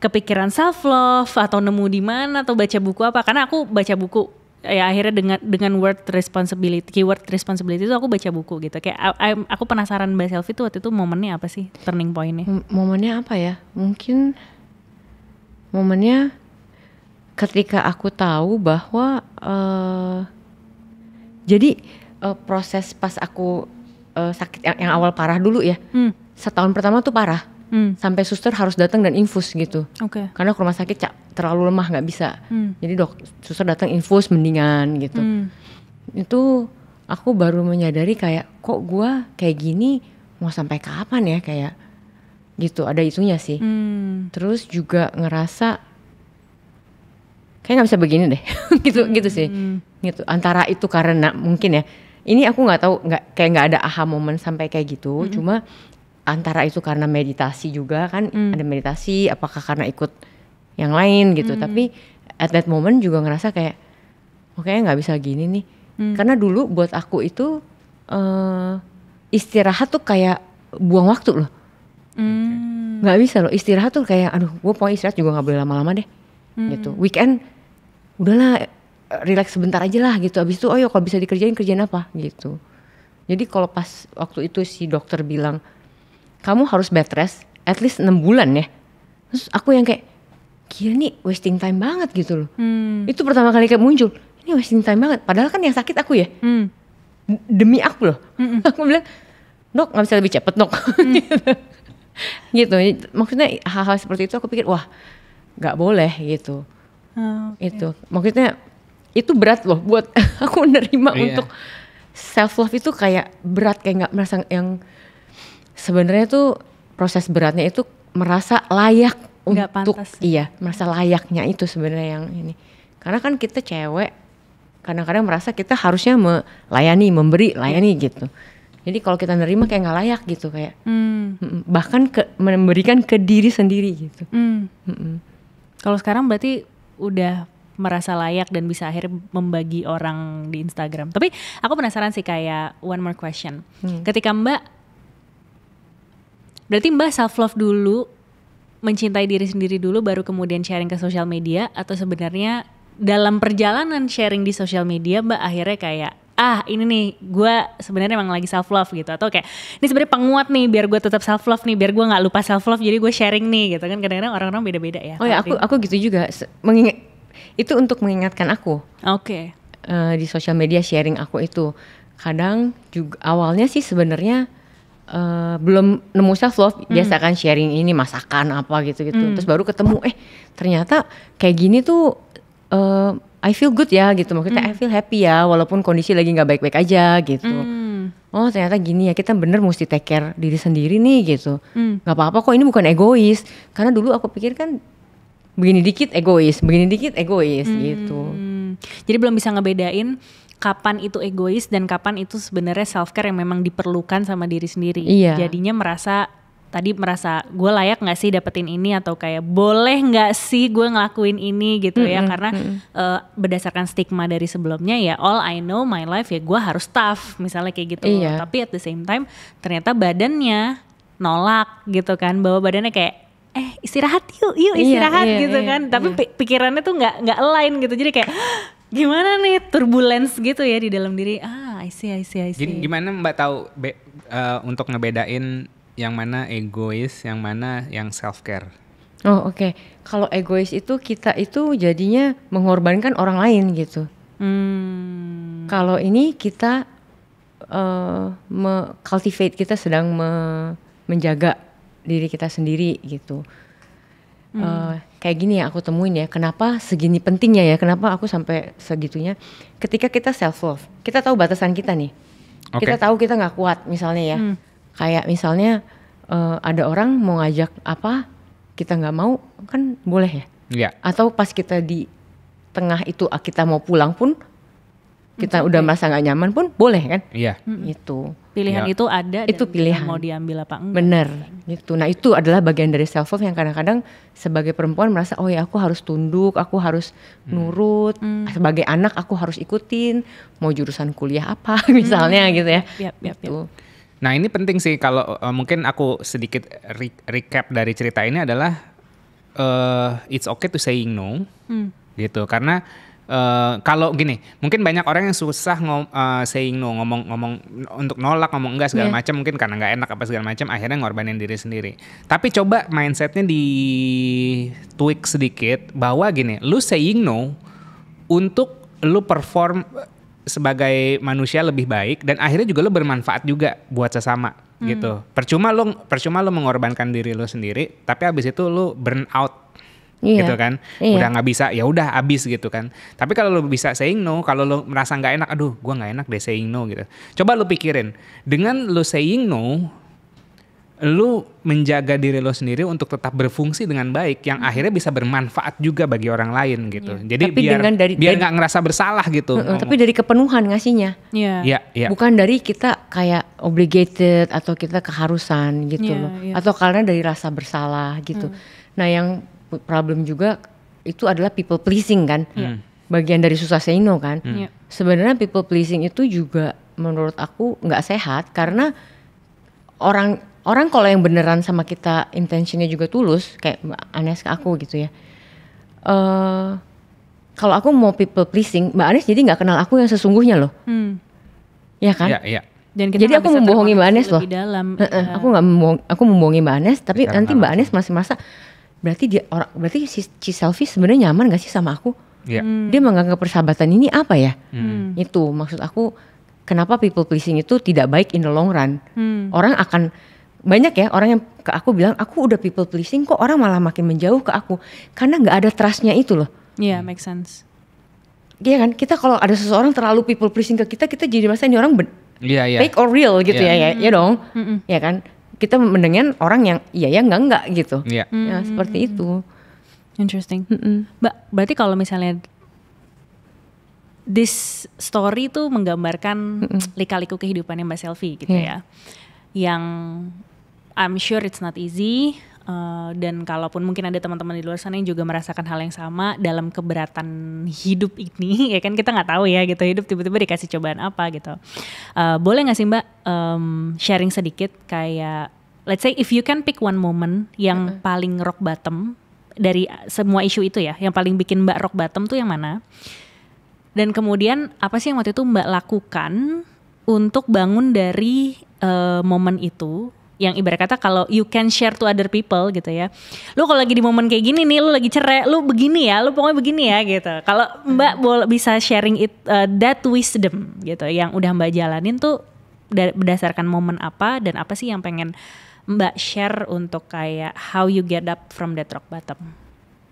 S3: kepikiran self love atau nemu di mana atau baca buku apa? Karena aku baca buku ya akhirnya dengan keyword responsibility itu aku baca buku gitu. Kayak aku penasaran Mbak Selvi itu waktu itu momennya apa sih, turning pointnya?
S1: Momennya apa ya? Mungkin momennya ketika aku tahu bahwa jadi proses pas aku sakit yang awal parah dulu ya, setahun pertama tuh parah. Sampai suster harus datang dan infus gitu. Karena ke rumah sakit terlalu lemah nggak bisa. Jadi suster datang infus mendingan gitu. Itu aku baru menyadari kayak kok gue kayak gini mau sampai kapan ya kayak gitu. Ada itunya sih. Terus juga ngerasa kayak nggak bisa begini deh. gitu sih. Gitu. Antara itu karena mungkin ya. Ini aku nggak tahu kayak nggak ada aha moment sampai kayak gitu. Cuma antara itu karena meditasi juga kan, ada meditasi, apakah karena ikut yang lain gitu. Tapi at that moment juga ngerasa kayak oke, nggak bisa gini nih. Karena dulu buat aku itu istirahat tuh kayak buang waktu loh. Nggak bisa loh istirahat tuh kayak aduh gue pokoknya istirahat juga nggak boleh lama-lama deh gitu. Weekend udahlah relax sebentar aja lah gitu. Abis itu kalau bisa kerjain apa gitu. Jadi kalau pas waktu itu si dokter bilang kamu harus bed rest at least 6 bulan ya. Terus aku yang kayak gila nih wasting time banget gitu loh. Itu pertama kali kayak muncul. Ini wasting time banget. Padahal kan yang sakit aku ya. Demi aku loh. Aku bilang, dok gak bisa lebih cepet dok. gitu. Maksudnya hal-hal seperti itu aku pikir wah gak boleh gitu. Itu. Maksudnya itu berat loh buat aku nerima untuk self love itu kayak berat. Kayak gak merasa yang sebenarnya tuh proses beratnya itu merasa layak untuk merasa layaknya itu sebenarnya yang ini. Karena kan kita cewek kadang-kadang merasa kita harusnya melayani, memberi, layani gitu. Jadi kalau kita nerima kayak nggak layak gitu kayak bahkan memberikan ke diri sendiri gitu.
S3: Kalau sekarang berarti udah merasa layak dan bisa akhirnya membagi orang di Instagram. Tapi aku penasaran sih kayak one more question. Ketika berarti Mbak self love dulu, mencintai diri sendiri dulu baru kemudian sharing ke sosial media, atau sebenarnya dalam perjalanan sharing di sosial media Mbak akhirnya kayak ini nih gue sebenarnya emang lagi self love gitu, atau kayak ini sebenarnya penguat nih biar gue tetap self love nih, biar gue nggak lupa self love jadi gue sharing nih gitu kan. Kadang-kadang orang-orang beda-beda ya.
S1: Oh ya aku gitu juga itu untuk mengingatkan aku. Di sosial media sharing aku itu kadang juga awalnya sih sebenarnya belum nemu self love, biasa kan sharing ini masakan apa gitu terus baru ketemu ternyata kayak gini tuh I feel good ya gitu, maksudnya I feel happy ya walaupun kondisi lagi nggak baik-baik aja gitu. Oh ternyata gini ya, kita bener mesti take care diri sendiri nih gitu. Nggak apa-apa kok, ini bukan egois. Karena dulu aku pikir kan begini dikit egois gitu.
S3: Jadi belum bisa ngebedain kapan itu egois dan kapan itu sebenarnya self care yang memang diperlukan sama diri sendiri. Jadinya merasa gue layak nggak sih dapetin ini, atau kayak boleh nggak sih gue ngelakuin ini gitu ya. Karena berdasarkan stigma dari sebelumnya ya all I know my life ya gue harus tough misalnya kayak gitu. Tapi at the same time ternyata badannya nolak gitu kan, bahwa badannya kayak istirahat yuk istirahat gitu kan. Tapi pikirannya tuh nggak align gitu. Jadi kayak gimana nih turbulence gitu ya di dalam diri. I see.
S2: Jadi gimana Mbak tahu untuk ngebedain yang mana egois, yang mana yang self care?
S1: Oke. Kalau egois itu kita itu jadinya mengorbankan orang lain gitu. Kalau ini kita cultivate, kita sedang menjaga diri kita sendiri gitu. Kayak gini ya aku temuin ya, kenapa segini pentingnya ya, kenapa aku sampai segitunya. Ketika kita self love, kita tahu batasan kita nih. Kita tahu kita nggak kuat misalnya ya. Kayak misalnya ada orang mau ngajak apa, kita nggak mau kan boleh ya. Atau pas kita di tengah itu kita mau pulang pun, kita udah merasa nggak nyaman pun boleh kan. Itu
S3: pilihan itu ada,
S1: itu pilihan
S3: mau diambil apa enggak.
S1: Bener gitu. Nah itu adalah bagian dari self love yang kadang-kadang sebagai perempuan merasa oh ya aku harus tunduk, aku harus nurut. Sebagai anak aku harus ikutin mau jurusan kuliah apa misalnya gitu ya. Gitu.
S2: Nah ini penting sih, kalau mungkin aku sedikit recap dari cerita ini adalah it's okay to saying no, gitu. Karena kalau gini, mungkin banyak orang yang susah saying no, ngomong untuk nolak, ngomong enggak segala macam, mungkin karena nggak enak apa segala macam, akhirnya ngorbanin diri sendiri. Tapi coba mindsetnya di tweak sedikit, bahwa gini, lu saying no untuk lu perform sebagai manusia lebih baik, dan akhirnya juga lu bermanfaat juga buat sesama gitu. Percuma lu mengorbankan diri lu sendiri, tapi abis itu lu burn out. Gitu kan, udah nggak bisa, ya udah abis gitu kan. Tapi kalau lu bisa saying no, kalau lu merasa nggak enak, aduh gue nggak enak deh saying no gitu, coba lu pikirin, dengan lu saying no, lu menjaga diri lu sendiri untuk tetap berfungsi dengan baik, yang akhirnya bisa bermanfaat juga bagi orang lain gitu. Jadi tapi biar nggak ngerasa bersalah gitu.
S1: Tapi dari kepenuhan ngasihnya. Bukan dari kita kayak obligated atau kita keharusan gitu loh. Atau karena dari rasa bersalah gitu. Nah yang problem juga itu adalah people pleasing kan. Bagian dari susah say no kan. Sebenarnya people pleasing itu juga menurut aku nggak sehat, karena orang kalau yang beneran sama kita intentionnya juga tulus, kayak Mbak Anes ke aku gitu ya. Kalau aku mau people pleasing, Mbak Anes jadi nggak kenal aku yang sesungguhnya loh. Ya kan?
S3: Dan
S1: jadi aku membohongi Mbak Anes loh. Aku membohongi Mbak Anes, tapi nanti Mbak Anes masih merasa berarti si Selfie sebenarnya nyaman gak sih sama aku? Dia menganggap persahabatan ini apa ya? Itu maksud aku, kenapa people pleasing itu tidak baik in the long run. Orang akan banyak ya orang yang ke aku bilang, aku udah people pleasing kok orang malah makin menjauh ke aku, karena nggak ada trustnya itu loh.
S3: Make sense.
S1: Iya kan, kita kalau ada seseorang terlalu people pleasing ke kita jadi merasa ini orang fake or real gitu ya dong. Ya kan, kita mendengar orang yang iya ya enggak gitu. Ya seperti itu.
S3: Interesting. Mbak, berarti kalau misalnya this story tuh menggambarkan lika-liku kehidupannya Mbak Selfie gitu ya, yang I'm sure it's not easy, dan kalaupun mungkin ada teman-teman di luar sana yang juga merasakan hal yang sama dalam keberatan hidup ini, ya kan kita nggak tahu ya gitu, hidup tiba-tiba dikasih cobaan apa gitu. Boleh nggak sih Mbak sharing sedikit kayak, let's say if you can pick one moment yang paling rock bottom dari semua isu itu ya, yang paling bikin Mbak rock bottom tuh yang mana? Dan kemudian apa sih yang waktu itu Mbak lakukan untuk bangun dari momen itu, yang ibarat kata kalau you can share to other people gitu ya. Lu kalau lagi di momen kayak gini nih, lu lagi cerai, lu begini ya, lu pokoknya begini ya gitu. Kalau Mbak bisa sharing that wisdom gitu, yang udah Mbak jalanin tuh berdasarkan momen apa, dan apa sih yang pengen Mbak share untuk kayak how you get up from that rock bottom?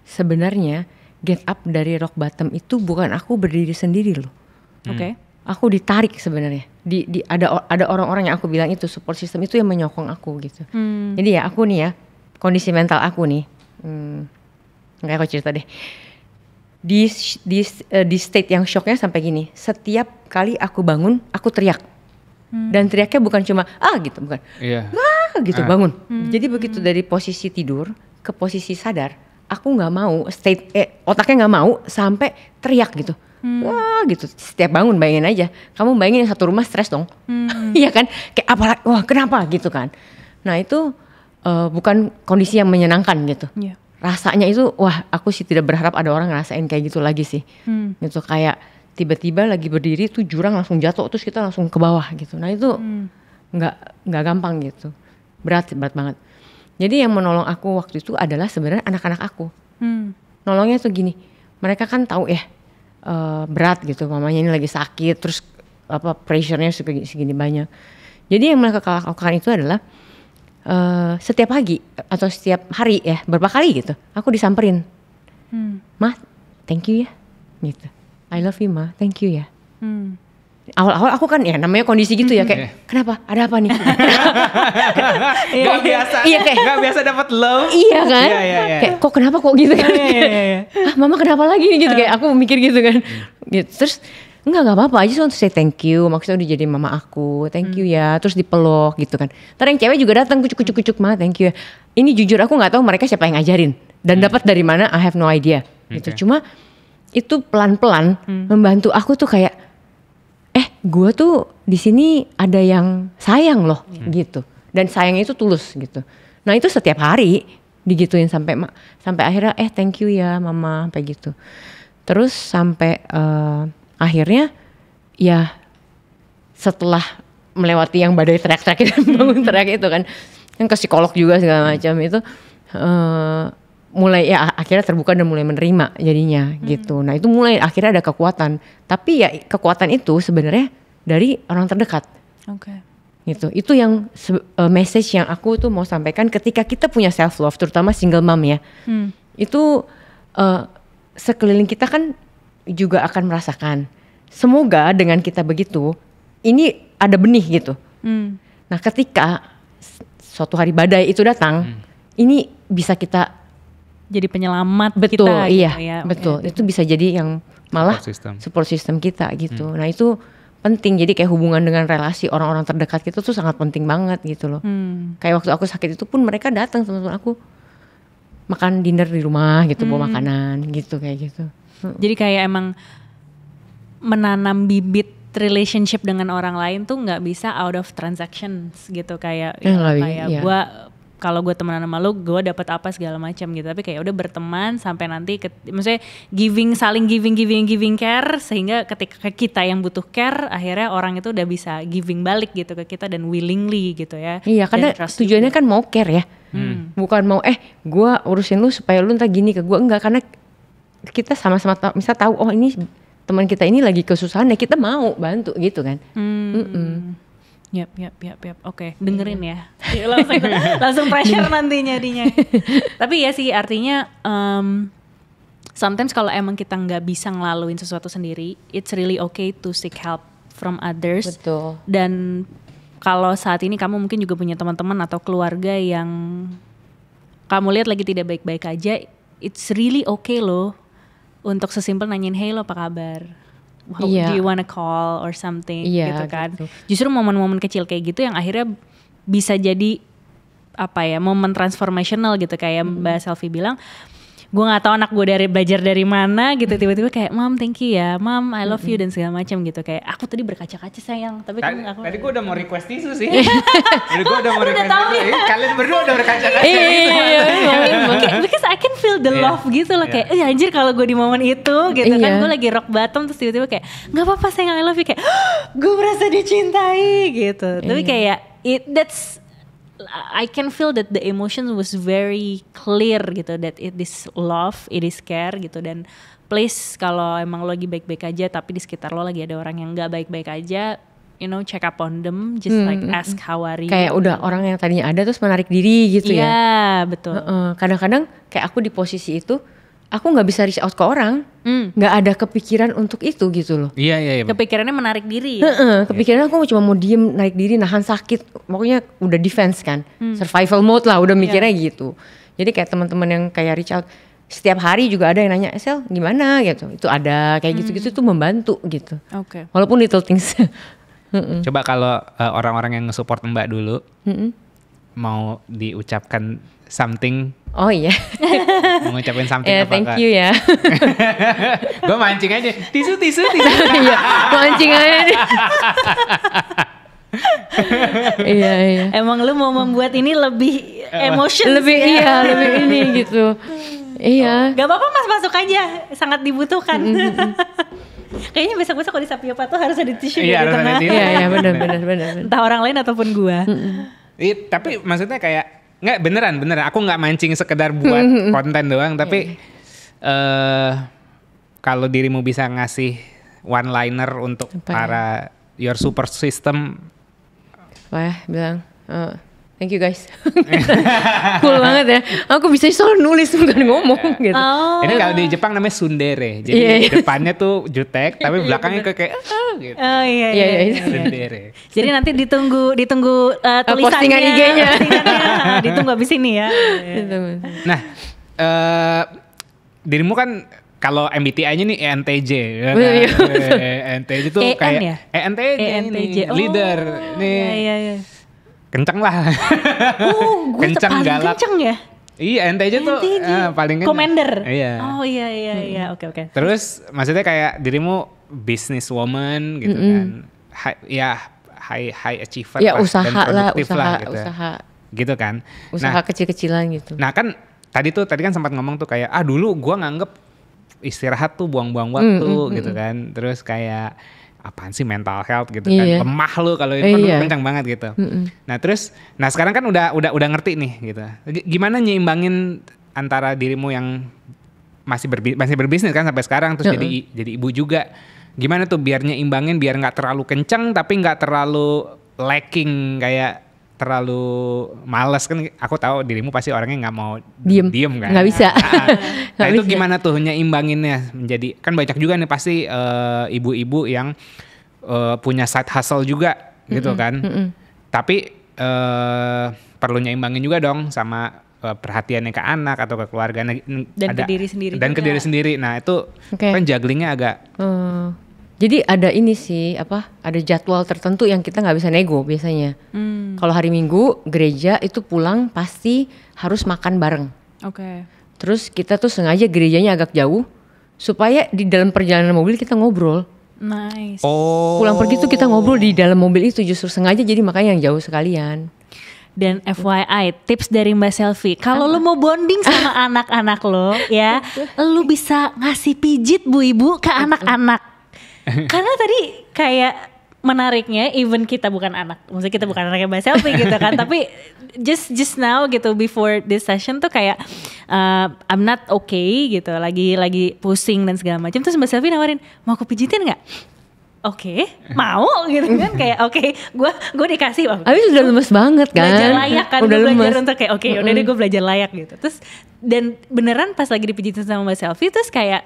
S1: Sebenarnya get up dari rock bottom itu bukan aku berdiri sendiri loh.
S3: Oke.
S1: Aku ditarik sebenarnya. Ada orang-orang yang aku bilang itu support system itu yang menyokong aku gitu. Jadi ya aku nih ya, kondisi mental aku nih, kayak aku cerita deh. Di state yang shocknya sampai gini. Setiap kali aku bangun, aku teriak. Dan teriaknya bukan cuma gitu, bukan. Gitu bangun. Jadi begitu dari posisi tidur ke posisi sadar, aku nggak mau otaknya nggak mau sampai teriak gitu. Wah gitu, setiap bangun bayangin aja, kamu bayangin satu rumah stres dong, iya kan, kayak apalagi, wah kenapa gitu kan. Nah itu bukan kondisi yang menyenangkan gitu, rasanya itu wah aku sih tidak berharap ada orang ngerasain kayak gitu lagi sih, gitu kayak tiba-tiba lagi berdiri tuh jurang langsung jatuh terus kita langsung ke bawah gitu. Nah itu nggak gampang gitu, berat banget. Jadi yang menolong aku waktu itu adalah sebenarnya anak-anak aku, nolongnya tuh gini, mereka kan tahu ya. Berat gitu, mamanya ini lagi sakit, terus pressure-nya segini banyak. Jadi yang mereka lakukan itu adalah setiap pagi atau setiap hari ya, berapa kali gitu, aku disamperin, Ma, thank you ya, gitu. I love you Ma, thank you ya. Awal-awal aku kan ya namanya kondisi gitu ya kayak kenapa ada apa nih?
S2: Gak biasa, gak biasa dapat love.
S1: Iya kan? Kayak kok kenapa kok gitu kan? Mama kenapa lagi nih gitu kayak aku mikir gitu kan. Gitu. Terus enggak apa-apa, aja untuk say thank you, maksudnya udah jadi mama aku, thank you ya, terus dipeluk gitu kan. Ntar yang cewek juga datang kucuk-kucuk Ma, thank you ya. Ini jujur aku nggak tahu mereka siapa yang ngajarin dan dapat dari mana, I have no idea. Gitu. Cuma itu pelan-pelan membantu aku tuh kayak gue tuh di sini ada yang sayang loh gitu, dan sayangnya itu tulus gitu. Nah itu setiap hari digituin sampai akhirnya thank you ya mama sampai gitu. Terus sampai akhirnya ya setelah melewati yang badai teriak-teriak dan bangun teriak itu kan ke psikolog juga segala macam itu mulai ya akhirnya terbuka dan mulai menerima jadinya gitu. Nah itu mulai akhirnya ada kekuatan, tapi ya kekuatan itu sebenarnya dari orang terdekat.
S3: Oke.
S1: Gitu. Itu yang message yang aku tuh mau sampaikan ketika kita punya self love, terutama single mom ya. Itu sekeliling kita kan juga akan merasakan. Semoga dengan kita begitu, ini ada benih gitu. Nah ketika suatu hari badai itu datang, ini bisa kita
S3: jadi penyelamat
S1: betul,
S3: kita.
S1: Iya,
S3: gitu ya.
S1: betul. Itu bisa jadi yang malah support system kita gitu. Nah itu penting. Jadi kayak hubungan dengan relasi orang-orang terdekat kita tuh sangat penting banget gitu loh. Kayak waktu aku sakit itu pun mereka datang teman-teman aku makan dinner di rumah gitu, bawa makanan gitu kayak gitu.
S3: Jadi kayak emang menanam bibit relationship dengan orang lain tuh nggak bisa out of transactions gitu kayak gue kalau gue temenan sama lo gue dapat apa segala macam gitu, tapi kayak udah berteman sampai nanti maksudnya saling giving care sehingga ketika kita yang butuh care akhirnya orang itu udah bisa giving balik gitu ke kita dan willingly gitu ya.
S1: Iya karena tujuannya kan mau care ya, bukan mau gue urusin lu supaya lu ntar gini ke gue, enggak, karena kita sama-sama bisa tahu oh ini teman kita ini lagi kesusahan ya kita mau bantu gitu kan.
S3: Yap. Oke, dengerin ya. Langsung pressure nanti jadinya. Tapi ya sih artinya sometimes kalau emang kita nggak bisa ngelaluin sesuatu sendiri, it's really okay to seek help from others.
S1: Betul.
S3: Dan kalau saat ini kamu mungkin juga punya teman-teman atau keluarga yang kamu lihat lagi tidak baik-baik aja, it's really okay loh untuk sesimpel nanyain, hey lo apa kabar? Do you wanna call or something gitu kan. Gitu. Justru momen-momen kecil kayak gitu yang akhirnya bisa jadi apa ya, momen transformational gitu kayak Mbak Selvi bilang, gue nggak tahu anak gue belajar dari mana gitu, tiba-tiba kayak mom thank you ya, mom I love you dan segala macam gitu, kayak aku tadi berkaca-kaca sayang, tapi
S2: tadi gue udah mau request tisu sih. Tadi gue udah mau request tisu. Kalian berdua udah berkaca-kaca gitu.
S3: Because I can feel the love gitu loh, kayak anjir kalau gue di momen itu gitu kan, gue lagi rock bottom terus tiba-tiba kayak nggak apa-apa sayang I love you, kayak gue merasa dicintai gitu. Tapi kayak I can feel that the emotion was very clear gitu, that it is love, it is care gitu. Dan please kalau emang lo lagi baik-baik aja tapi di sekitar lo lagi ada orang yang gak baik-baik aja, you know, check up on them, just like ask how are you.
S1: Kayak udah orang yang tadinya ada terus menarik diri gitu ya.
S3: Iya betul.
S1: Kadang-kadang kayak aku di posisi itu, aku gak bisa reach out ke orang, gak ada kepikiran untuk itu gitu loh.
S2: Iya.
S3: Kepikirannya menarik diri ya?
S1: Kepikiran aku cuma mau diem, naik diri, nahan sakit. Pokoknya udah defense kan, survival mode lah udah mikirnya gitu. Jadi kayak teman-teman yang kayak reach out, setiap hari juga ada yang nanya, Sel gimana gitu. Itu ada kayak gitu-gitu tuh membantu gitu.
S3: Oke.
S1: Walaupun little things.
S2: Coba kalau orang-orang yang nge-support Mbak dulu, mau diucapkan something.
S1: Oh iya.
S2: Mau ngucapin something apa
S1: thank you ya.
S2: Gue mancing aja. Tisu.
S1: Iya, mancing aja nih. Iya.
S3: Emang lu mau membuat ini lebih emotion.
S1: Lebih lebih ini gitu. Iya.
S3: Gak apa-apa mas, masuk aja. Sangat dibutuhkan. Kayaknya besok-besok kalau di Sapiopa tuh harus ada tisu di tengah.
S1: Iya benar.
S3: Entah orang lain ataupun gua.
S2: Tapi maksudnya kayak nggak beneran aku nggak mancing sekedar buat konten doang, tapi kalau dirimu bisa ngasih one liner untuk para your support system,
S1: bilang thank you guys. Cool banget ya. Aku bisa selalu nulis bukan ngomong gitu.
S2: Ini kalau di Jepang namanya tsundere. Jadi depannya tuh jutek tapi belakangnya kayak gitu.
S3: Oh iya.
S2: Tsundere.
S3: Jadi nanti ditunggu tulisannya.
S1: Postingan IG-nya.
S3: Ditunggu abis ini ya.
S2: Nah, dirimu kan kalau MBTI-nya nih ENTJ ya kan? ENTJ tuh kayak ENTJ leader nih. Iya. Kenceng lah.
S3: Kenceng galak. Kenceng ya?
S2: Iya, ENTJ tuh paling kenceng.
S3: Commander.
S2: Iya.
S3: Oh iya. Oke.
S2: Terus maksudnya kayak dirimu businesswoman gitu kan. High achiever
S1: ya,
S2: lah,
S1: usaha
S2: dan produktif
S1: lah,
S2: lah gitu.
S1: Usaha.
S2: Gitu kan.
S1: Usaha kecil-kecilan gitu.
S2: Nah kan tadi kan sempat ngomong tuh kayak dulu gue nganggep istirahat tuh buang-buang waktu gitu kan. Terus kayak apaan sih mental health gitu kan, lemah lu kalau ini kan kencang banget gitu. Nah sekarang kan udah ngerti nih gitu. Gimana nyimbangin antara dirimu yang masih berbisnis kan sampai sekarang, terus jadi ibu juga. Gimana tuh biar nyimbangin biar nggak terlalu kencang tapi nggak terlalu lacking kayak terlalu males kan. Aku tahu dirimu pasti orangnya nggak mau diem kan.
S1: Nggak bisa.
S2: Nah itu gimana tuh nyeimbanginnya menjadi, kan banyak juga nih pasti ibu-ibu yang punya side hustle juga gitu kan. Tapi perlu nyeimbangin juga dong sama perhatiannya ke anak atau ke keluarga
S3: dan ke diri sendiri
S2: dan ke diri sendiri. Nah itu kan jugglingnya agak
S1: jadi ada ini sih ada jadwal tertentu yang kita nggak bisa nego biasanya. Kalau hari Minggu gereja itu pulang pasti harus makan bareng. Terus kita tuh sengaja gerejanya agak jauh supaya di dalam perjalanan mobil kita ngobrol.
S3: Nice.
S1: Pulang pergi tuh kita ngobrol di dalam mobil itu, justru sengaja jadi makanya yang jauh sekalian.
S3: Dan FYI, tips dari Mbak Selvi, kalau lo mau bonding sama anak-anak lo ya, lo bisa ngasih pijit bu ibu ke anak-anak. Karena tadi kayak menariknya, even kita bukan anak, maksudnya kita bukan anaknya Mbak Selvi gitu kan, tapi just now gitu before this session tuh kayak I'm not okay gitu, lagi pusing dan segala macam. Terus Mbak Selvi nawarin, mau aku pijitin nggak? Oke, mau gitu kan, kayak gue dikasih.
S1: Abis udah lemes banget kan?
S3: Belajar layak kan,
S1: udah
S3: gue belajar untuk kayak udah deh gue belajar layak gitu. Terus dan beneran pas lagi dipijitin sama Mbak Selvi, terus kayak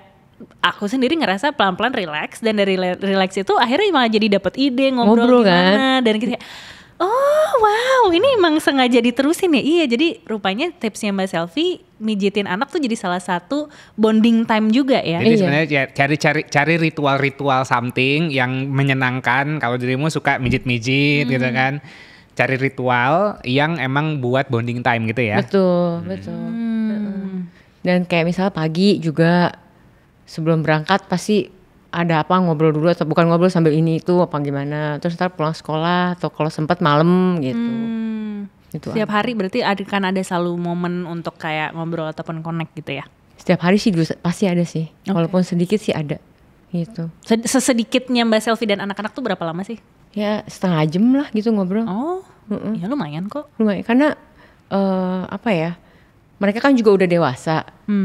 S3: aku sendiri ngerasa pelan-pelan relax, dan dari relax itu akhirnya malah jadi dapat ide ngobrol gimana kan? Dan kayak oh wow, ini emang sengaja diterusin ya. Iya, jadi rupanya tipsnya Mbak Selvi mijitin anak tuh jadi salah satu bonding time juga ya.
S2: Jadi sebenarnya cari ritual something yang menyenangkan. Kalau dirimu suka mijit-mijit gitu kan, cari ritual yang emang buat bonding time gitu ya.
S1: Betul. Dan kayak misalnya pagi juga sebelum berangkat pasti ada apa ngobrol dulu, atau bukan ngobrol sambil ini itu apa gimana, terus ntar pulang sekolah atau kalau sempat malam gitu.
S3: Setiap hari berarti kan ada selalu momen untuk kayak ngobrol ataupun connect gitu ya?
S1: Setiap hari sih pasti ada sih, walaupun sedikit sih ada gitu.
S3: Sesedikitnya Mbak Selvi dan anak-anak tuh berapa lama sih?
S1: Ya setengah jam lah gitu ngobrol.
S3: Ya lumayan kok.
S1: Lumayan, karena mereka kan juga udah dewasa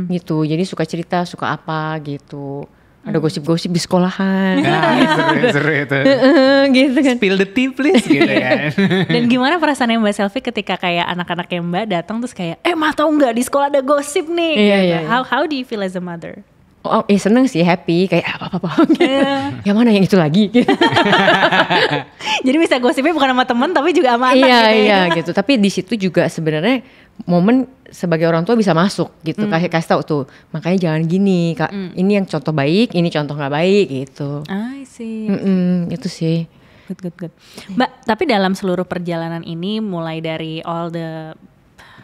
S1: gitu, jadi suka cerita, suka apa gitu. Ada gosip-gosip di sekolahan.
S2: Seru itu.
S1: Gitu kan.
S2: Spill the tea please gitu kan.
S3: Dan gimana perasaannya Mbak Selvi ketika kayak anak-anaknya Mbak datang terus kayak Ma tahu nggak di sekolah ada gosip nih.
S1: Iya.
S3: How do you feel as a mother?
S1: Seneng sih, happy, kayak apa-apa. Yang mana yang itu lagi? Jadi
S3: bisa gosipnya bukan sama temen tapi juga sama anak gitu.
S1: Iya gitu. Tapi di situ juga sebenarnya momen sebagai orang tua bisa masuk gitu, kasih tahu tuh, makanya jangan gini Kak, ini yang contoh baik, ini contoh nggak baik gitu.
S3: I see.
S1: Itu sih.
S3: Good. Mbak, tapi dalam seluruh perjalanan ini, mulai dari all the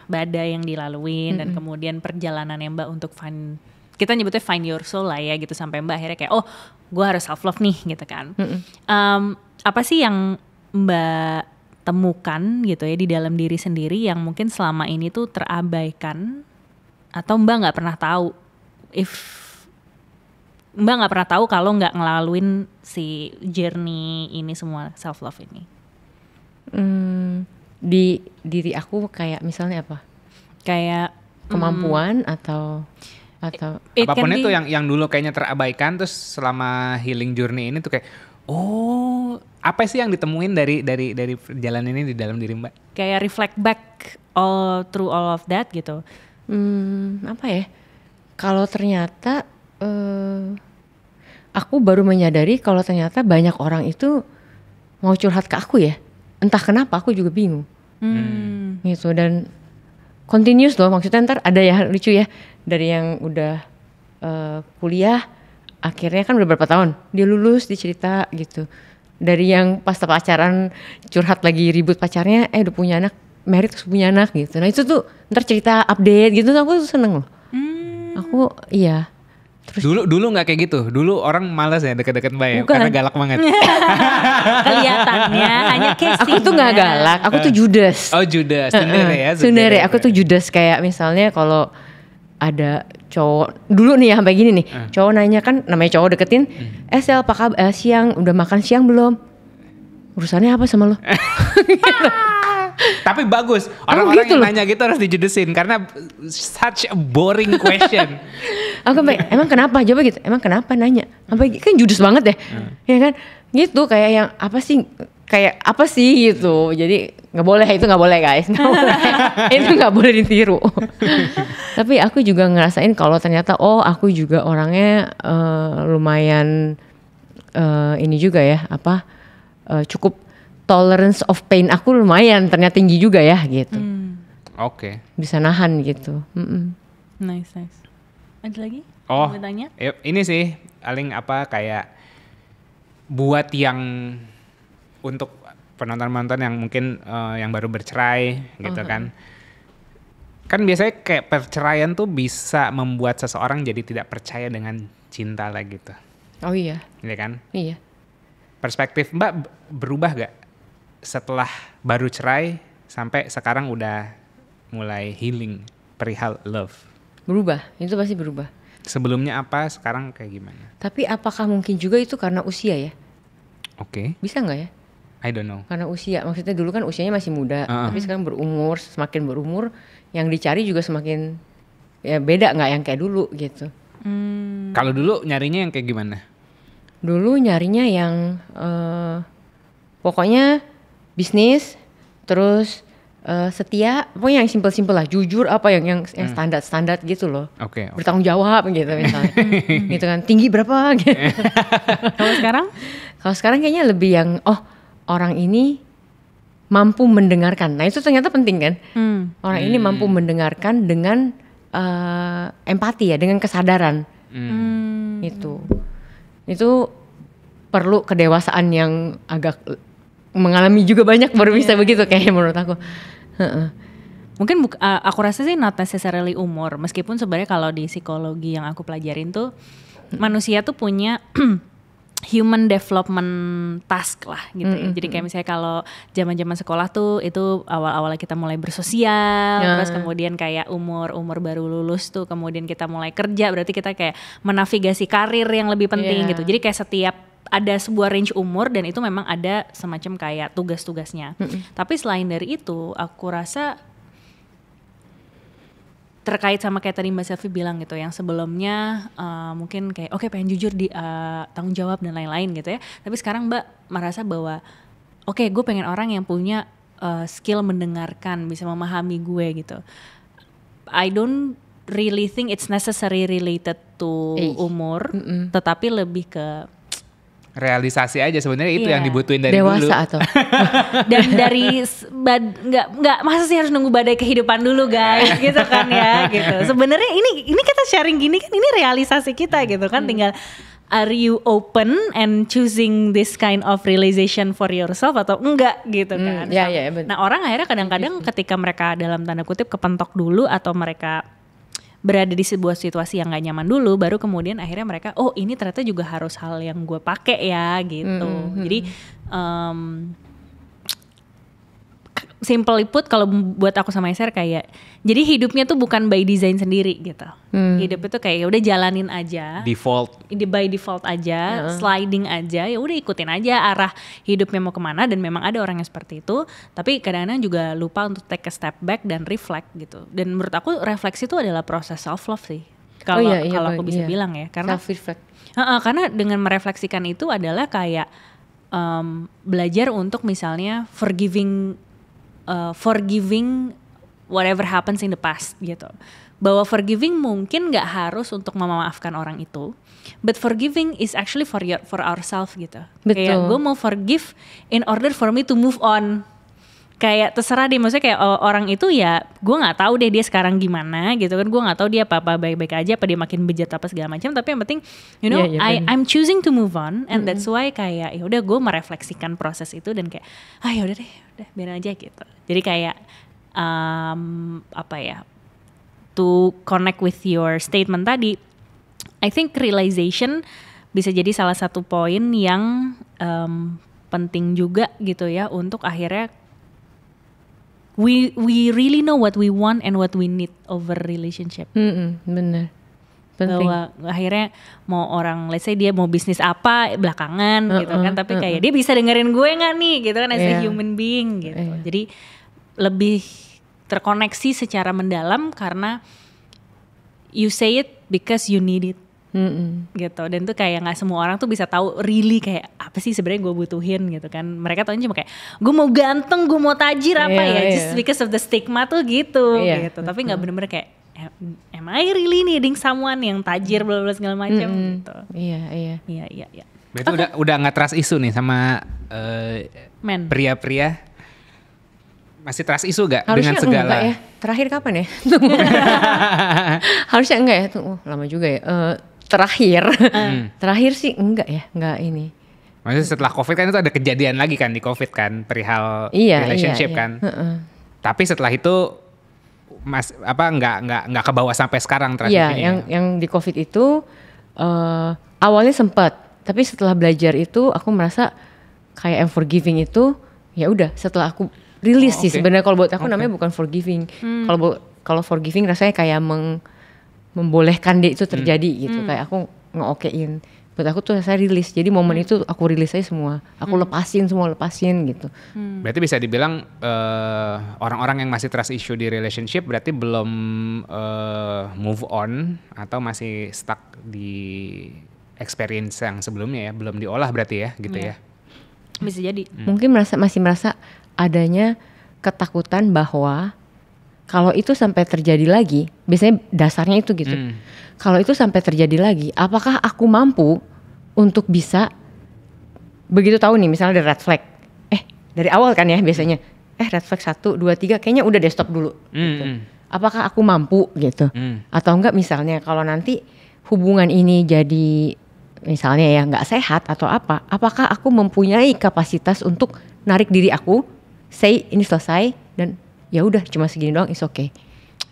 S3: badai yang dilaluin dan kemudian perjalanan yang Mbak untuk kita nyebutnya find your soul lah ya gitu, sampai Mbak akhirnya kayak gue harus self love nih gitu kan. Apa sih yang Mbak temukan gitu ya di dalam diri sendiri yang mungkin selama ini tuh terabaikan, atau Mbak nggak pernah tahu kalau nggak ngelaluin si journey ini semua, self love ini?
S1: Di diri aku kayak misalnya apa? Kayak kemampuan atau
S2: apapun itu yang dulu kayaknya terabaikan, terus selama healing journey ini tuh kayak apa sih yang ditemuin dari perjalanan ini di dalam diri Mbak?
S3: Kayak reflect back through all of that gitu.
S1: Apa ya? Kalau ternyata aku baru menyadari kalau ternyata banyak orang itu mau curhat ke aku ya. Entah kenapa, aku juga bingung. Gitu, dan continuous loh, maksudnya ntar ada ya lucu ya, dari yang udah kuliah akhirnya kan udah berapa tahun dia lulus, dia cerita gitu. Dari yang pas pacaran curhat lagi ribut pacarnya, udah punya anak, married terus punya anak gitu. Nah itu tuh ntar cerita update gitu, aku tuh seneng loh. Aku Terus
S2: dulu nggak kayak gitu. Dulu orang malas ya deket-deket Mbak ya, karena galak banget.
S3: Kelihatannya hanya casing.
S1: Aku tuh nggak galak, aku tuh judes.
S2: Oh judes, tsundere ya.
S1: Tsundere, aku tuh judes, kayak misalnya kalau ada cowok dulu nih ya sampai gini nih, cowok nanya kan, namanya cowok deketin, Sel apa kabar, siang udah makan siang belum? Urusannya apa sama lo?
S2: Tapi bagus, orang-orang gitu yang nanya gitu harus dijudesin karena such a boring question.
S1: Aku emang kenapa? Coba gitu, emang kenapa nanya? Sampai kan judes banget deh, ya kan? Gitu kayak yang apa sih? Kayak apa sih gitu. Jadi nggak boleh, itu nggak boleh guys, nggak boleh. Itu nggak boleh ditiru. Tapi aku juga ngerasain kalau ternyata aku juga orangnya lumayan ini juga ya, cukup tolerance of pain aku lumayan ternyata tinggi juga ya gitu.
S2: Oke.
S1: Bisa nahan gitu.
S3: Nice. Ada lagi?
S2: Oh,
S3: tanya?
S2: Ini sih paling kayak buat yang untuk penonton-penonton yang mungkin yang baru bercerai gitu kan. Kan biasanya kayak perceraian tuh bisa membuat seseorang jadi tidak percaya dengan cinta lagi gitu.
S1: Oh iya.
S2: Iya kan?
S1: Iya.
S2: Perspektif Mbak berubah gak setelah baru cerai sampai sekarang udah mulai healing perihal love?
S1: Berubah, itu pasti berubah.
S2: Sebelumnya apa, sekarang kayak gimana?
S1: Tapi apakah mungkin juga itu karena usia ya?
S2: Oke.
S1: Bisa gak ya?
S2: I don't know.
S1: Karena usia, maksudnya dulu kan usianya masih muda, tapi sekarang semakin berumur, yang dicari juga semakin ya beda nggak yang kayak dulu gitu.
S2: Kalau dulu nyarinya yang kayak gimana?
S1: Dulu nyarinya yang pokoknya bisnis, terus setia, pokoknya yang simpel-simpel lah, jujur yang standar gitu loh.
S2: Oke.
S1: Bertanggung jawab gitu misalnya, gitu kan, tinggi berapa gitu.
S3: Kalau sekarang?
S1: Kalau sekarang kayaknya lebih yang orang ini mampu mendengarkan. Nah itu ternyata penting kan. Orang ini mampu mendengarkan dengan empati ya, dengan kesadaran. Itu perlu kedewasaan yang agak mengalami juga banyak baru bisa begitu kayaknya menurut aku.
S3: Mungkin aku rasa sih not necessarily umur. Meskipun sebenarnya kalau di psikologi yang aku pelajarin tuh manusia tuh punya human development task lah gitu ya. Jadi kayak misalnya kalau zaman-zaman sekolah tuh itu awal-awal kita mulai bersosial, terus kemudian kayak umur baru lulus tuh kemudian kita mulai kerja, berarti kita kayak menavigasi karir yang lebih penting gitu. Jadi kayak setiap ada sebuah range umur dan itu memang ada semacam kayak tugas-tugasnya. Tapi selain dari itu aku rasa terkait sama kayak tadi Mbak Selvi bilang gitu, yang sebelumnya mungkin kayak pengen jujur di tanggung jawab dan lain-lain gitu ya, tapi sekarang Mbak merasa bahwa gue pengen orang yang punya skill mendengarkan, bisa memahami gue gitu. I don't really think it's necessary related to umur, tetapi lebih ke
S2: realisasi aja sebenarnya itu yang dibutuhin dari
S1: dewasa
S2: dulu.
S1: Atau
S3: dan dari nggak masa sih harus nunggu badai kehidupan dulu guys gitu kan ya gitu. Sebenarnya ini kita sharing gini kan, ini realisasi kita gitu kan, tinggal are you open and choosing this kind of realization for yourself atau enggak gitu kan. Nah orang akhirnya kadang-kadang ketika mereka dalam tanda kutip kepentok dulu atau mereka berada di sebuah situasi yang gak nyaman dulu, baru kemudian akhirnya mereka ini ternyata juga harus hal yang gue pakai ya gitu. Jadi simple put kalau buat aku sama Eser kayak jadi hidupnya tuh bukan by design sendiri gitu. Hidup itu kayak udah jalanin aja, by default aja, sliding aja, ya udah ikutin aja arah hidupnya mau kemana. Dan memang ada orang yang seperti itu, tapi kadang-kadang juga lupa untuk take a step back dan reflect gitu. Dan menurut aku refleksi itu adalah proses self love sih kalau aku bisa bilang ya, karena
S1: self reflect.
S3: Karena dengan merefleksikan itu adalah kayak belajar untuk misalnya forgiving whatever happens in the past gitu. Bahwa forgiving mungkin gak harus untuk memaafkan orang itu, but forgiving is actually for ourselves gitu.
S1: Betul.
S3: Kayak gue mau forgive in order for me to move on. Kayak terserah deh, maksudnya kayak orang itu ya gue gak tahu deh dia sekarang gimana gitu kan. Gue gak tahu dia apa baik-baik aja, apa dia makin bejat apa segala macam. Tapi yang penting I'm choosing to move on, and that's why kayak ya udah gue merefleksikan proses itu dan kayak ya udah deh, udah biarin aja gitu. Jadi kayak to connect with your statement tadi, I think realization bisa jadi salah satu poin yang penting juga gitu ya, untuk akhirnya we really know what we want and what we need over relationship.
S1: Bener. Penting.
S3: Bahwa akhirnya mau orang, let's say dia mau bisnis apa belakangan gitu kan, tapi kayak dia bisa dengerin gue nggak nih gitu kan as a human being gitu. Jadi lebih terkoneksi secara mendalam karena you say it because you need it. Gitu. Dan tuh kayak nggak semua orang tuh bisa tahu really kayak apa sih sebenarnya gue butuhin gitu kan. Mereka taunya cuma kayak gue mau ganteng, gue mau tajir apa just because of the stigma tuh gitu gitu. Tapi nggak bener-bener kayak am I really needing someone yang tajir bla bla segala macam gitu.
S1: Iya.
S2: Berarti udah nggak trust isu nih sama pria-pria. Masih trust isu gak dengan segala?
S1: Enggak ya. Terakhir kapan ya? Harusnya enggak ya. Lama juga ya. Terakhir sih enggak ya. Enggak ini.
S2: Maksudnya setelah COVID kan itu ada kejadian lagi kan di COVID kan, perihal relationship kan. Tapi setelah itu nggak ke bawah sampai sekarang transisinya.
S1: Iya, yang di COVID itu awalnya sempat, tapi setelah belajar itu aku merasa kayak forgiving itu ya udah setelah aku rilis sih sebenarnya. Kalau buat aku namanya bukan forgiving. Kalau forgiving rasanya kayak membolehkan dia itu terjadi gitu. Kayak aku nge-okein. Buat aku tuh saya rilis. Jadi momen itu aku rilis aja semua. Aku lepasin gitu.
S2: Berarti bisa dibilang orang-orang yang masih trust issue di relationship berarti belum move on atau masih stuck di experience yang sebelumnya ya, belum diolah berarti ya gitu ya.
S3: Bisa jadi.
S1: Mungkin masih merasa adanya ketakutan bahwa kalau itu sampai terjadi lagi, biasanya dasarnya itu gitu. Kalau itu sampai terjadi lagi, apakah aku mampu untuk bisa begitu tahu nih misalnya ada red flag. Dari awal kan ya biasanya. Red flag 1, 2, 3 kayaknya udah deh stop dulu. Gitu. Apakah aku mampu gitu? Atau enggak misalnya kalau nanti hubungan ini jadi misalnya ya nggak sehat atau apa, apakah aku mempunyai kapasitas untuk narik diri aku, say ini selesai dan ya udah cuma segini doang, it's okay.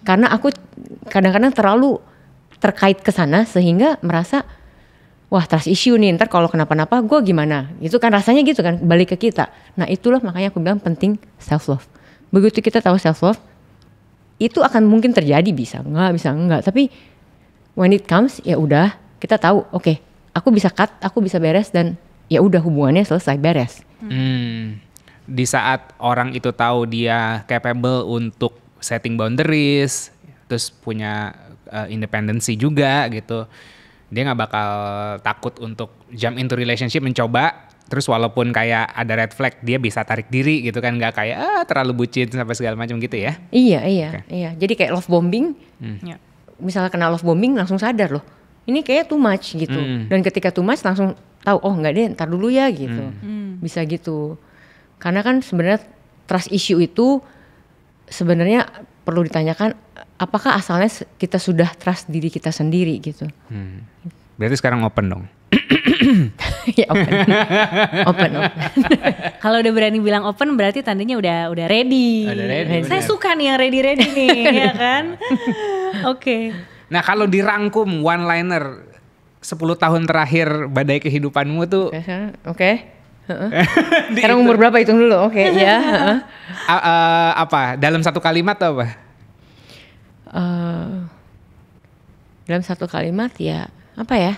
S1: Karena aku kadang-kadang terlalu terkait ke sana sehingga merasa wah trust issue nih, ntar kalau kenapa-napa gue gimana? Itu kan rasanya gitu kan, balik ke kita. Nah itulah makanya aku bilang penting self love. Begitu kita tahu self love, itu akan mungkin terjadi, bisa enggak. Tapi when it comes ya udah kita tahu, oke, aku bisa cut, aku bisa beres dan ya udah hubungannya selesai beres.
S2: Di saat orang itu tahu dia capable untuk setting boundaries, terus punya independensi juga gitu, dia nggak bakal takut untuk jump into relationship, mencoba. Terus walaupun kayak ada red flag, dia bisa tarik diri gitu kan, nggak kayak terlalu bucin sampai segala macam gitu ya?
S1: Iya. Jadi kayak love bombing, misalnya kena love bombing langsung sadar loh, ini kayak too much gitu. Dan ketika too much langsung tahu, oh nggak deh, ntar dulu ya gitu. Bisa gitu. Karena kan sebenarnya trust issue itu sebenarnya perlu ditanyakan, apakah asalnya kita sudah trust diri kita sendiri gitu.
S2: Berarti sekarang open dong.
S1: Ya open.
S3: Kalau udah berani bilang open berarti tandanya udah ready. Saya suka nih yang ready nih, ya kan? Oke.
S2: Nah kalau dirangkum one liner 10 tahun terakhir badai kehidupanmu tuh.
S1: Oke. Sekarang umur berapa hitung dulu? Oke, ya.
S2: Apa? Dalam satu kalimat atau apa?
S1: Dalam satu kalimat ya apa ya?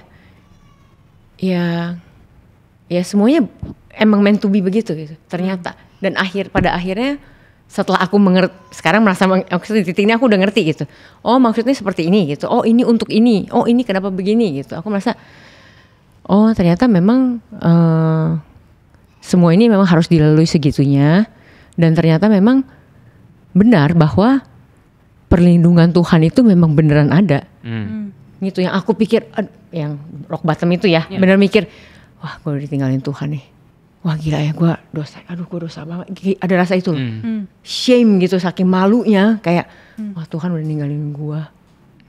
S1: Ya semuanya emang meant to be begitu gitu. Ternyata dan pada akhirnya setelah aku sekarang merasa di titik ini aku udah ngerti gitu. Oh maksudnya seperti ini gitu. Oh ini untuk ini. Oh ini kenapa begini gitu. Aku merasa oh ternyata memang semua ini memang harus dilalui segitunya, dan ternyata memang benar bahwa perlindungan Tuhan itu memang beneran ada. Gitu yang aku pikir, yang rock bottom itu ya, bener mikir, wah gue udah ditinggalin Tuhan nih. Wah gila ya, gue dosa banget. Ada rasa itu loh. Shame gitu, saking malunya kayak, wah Tuhan udah ninggalin gue.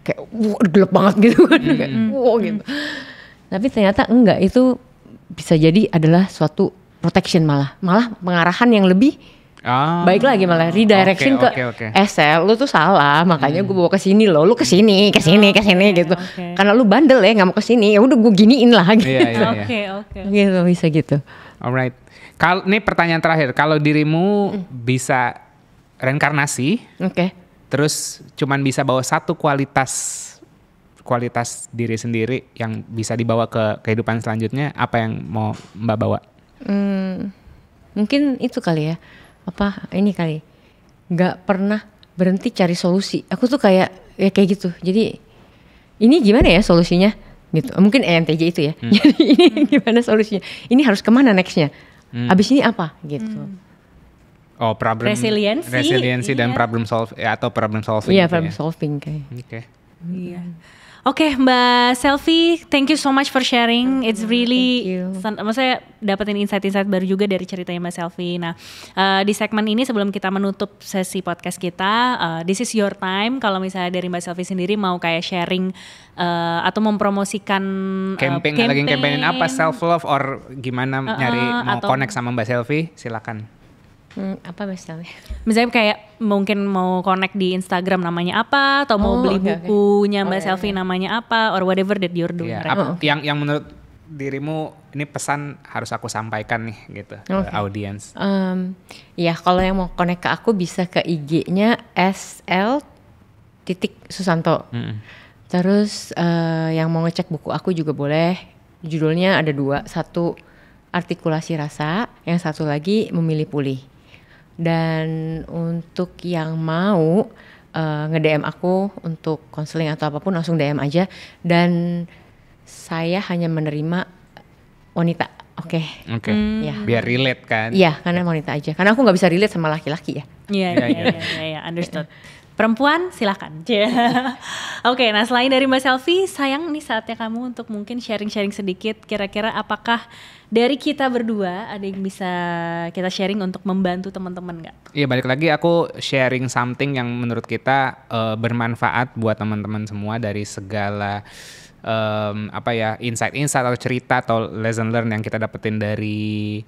S1: Kayak gelap banget gitu kan. Wow gitu. Tapi ternyata enggak, itu bisa jadi adalah suatu protection, malah pengarahan yang lebih baik lagi, malah redirection ke Esel, lu tuh salah, makanya gue bawa ke sini lo, lu ke sini gitu. Karena lu bandel ya, nggak mau ke sini, ya udah gue giniin lah gitu.
S3: Oke.
S1: Gitu, bisa gitu.
S2: Alright. Kalau ini pertanyaan terakhir, kalau dirimu bisa reinkarnasi. Terus cuman bisa bawa satu kualitas diri sendiri yang bisa dibawa ke kehidupan selanjutnya, apa yang mau Mbak bawa?
S1: Mungkin itu kali ya, ini kali, nggak pernah berhenti cari solusi. Aku tuh kayak gitu. Jadi ini gimana ya solusinya? Gitu. Mungkin ENTJ itu ya. Jadi ini gimana solusinya? Ini harus kemana nextnya? Abis ini apa? Gitu.
S2: Oh, resiliensi dan problem solving atau problem solving.
S1: Iya, problem solving kayak.
S3: Iya. Oke, Mbak Selvi, thank you so much for sharing. It's really, maksudnya dapetin insight-insight baru juga dari ceritanya Mbak Selvi. Nah, di segmen ini sebelum kita menutup sesi podcast kita, this is your time. Kalau misalnya dari Mbak Selvi sendiri mau kayak sharing atau mempromosikan
S2: campaign, lagi campaignin apa, self love or gimana nyari mau connect sama Mbak Selvi, silakan.
S1: Apa misalnya?
S3: Misalnya kayak mungkin mau connect di Instagram namanya apa, atau mau beli bukunya Mbak Selvi namanya apa, or whatever that you're doing.
S2: Yang menurut dirimu ini pesan harus aku sampaikan nih gitu ke audiens.
S1: Ya kalau yang mau connect ke aku bisa ke IG-nya SL.Susanto. Terus yang mau ngecek buku aku juga boleh. Judulnya ada 2, satu artikulasi rasa, yang satu lagi memilih pulih. Dan untuk yang mau nge-DM aku untuk konseling atau apapun langsung DM aja. Dan saya hanya menerima wanita. Oke.
S2: Ya. Biar relate kan?
S1: Iya, karena wanita aja. Karena aku nggak bisa relate sama laki-laki ya.
S3: Iya, understood. Perempuan silakan. Oke, nah selain dari Mbak Selvi, sayang nih saatnya kamu untuk mungkin sharing-sharing sedikit. Kira-kira apakah dari kita berdua ada yang bisa kita sharing untuk membantu teman-teman nggak?
S2: Iya, balik lagi aku sharing something yang menurut kita bermanfaat buat teman-teman semua dari segala insight-insight atau cerita atau lesson learn yang kita dapetin dari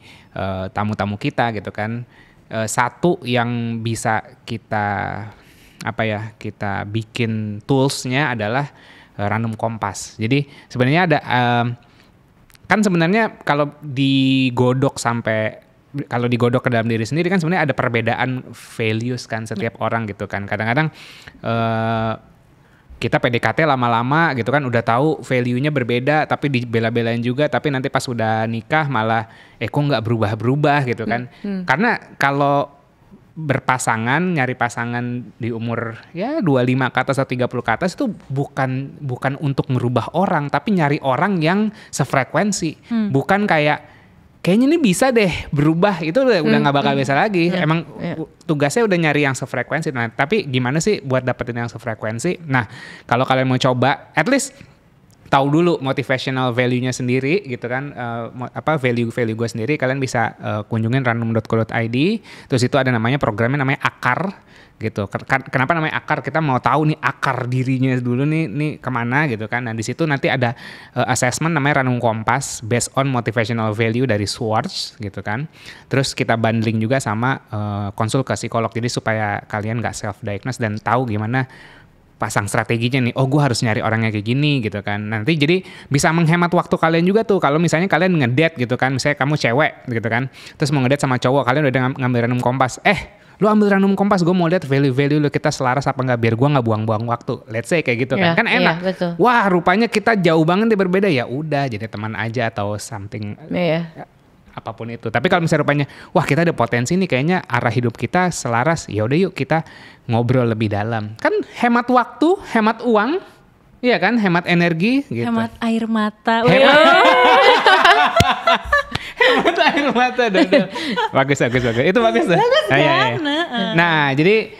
S2: tamu-tamu kita gitu kan. Satu yang bisa kita bikin toolsnya adalah Random Kompas. Jadi sebenarnya ada kan sebenarnya kalau digodok ke dalam diri sendiri kan sebenarnya ada perbedaan values kan setiap orang gitu kan. Kadang-kadang kita PDKT lama-lama gitu kan udah tahu value-nya berbeda tapi dibela-belain juga, tapi nanti pas udah nikah malah kok nggak berubah-berubah gitu kan. Karena kalau berpasangan, nyari pasangan di umur 25 ke atas atau 30 ke atas itu bukan untuk merubah orang, tapi nyari orang yang sefrekuensi. Bukan kayaknya ini bisa deh berubah, itu udah nggak bakal bisa lagi. Emang tugasnya udah nyari yang sefrekuensi. Nah, tapi gimana sih buat dapetin yang sefrekuensi? Nah, kalau kalian mau coba, at least tahu dulu motivational value-nya sendiri gitu kan, value gue sendiri, kalian bisa kunjungin random.co.id. Terus itu ada namanya programnya namanya akar gitu. Kenapa namanya akar? Kita mau tahu nih akar dirinya dulu nih kemana gitu kan. Nah di situ nanti ada assessment namanya Random Kompas based on motivational value dari Schwartz gitu kan. Terus kita bundling juga sama konsul ke psikolog, jadi supaya kalian nggak self diagnose dan tahu gimana pasang strateginya nih. Gue harus nyari orangnya kayak gini gitu kan. Nanti jadi bisa menghemat waktu kalian juga tuh. Kalau misalnya kalian ngedate gitu kan, misalnya kamu cewek gitu kan, terus mau ngedate sama cowok, kalian udah ngambil Random Kompas. Lu ambil Random Kompas, gue mau lihat value-value lu kita selaras apa enggak, biar gue nggak buang-buang waktu. Let's say kayak gitu kan, kan enak.
S1: Betul.
S2: Wah rupanya kita jauh banget nih berbeda, ya udah jadi teman aja atau something. Apapun itu. Tapi kalau misalnya rupanya wah kita ada potensi nih, kayaknya arah hidup kita selaras, ya udah yuk kita ngobrol lebih dalam. Kan hemat waktu, hemat uang, iya kan, hemat energi gitu.
S3: Hemat air mata.
S2: Hemat air mata. Bagus. Itu bagus tuh. Nah, jadi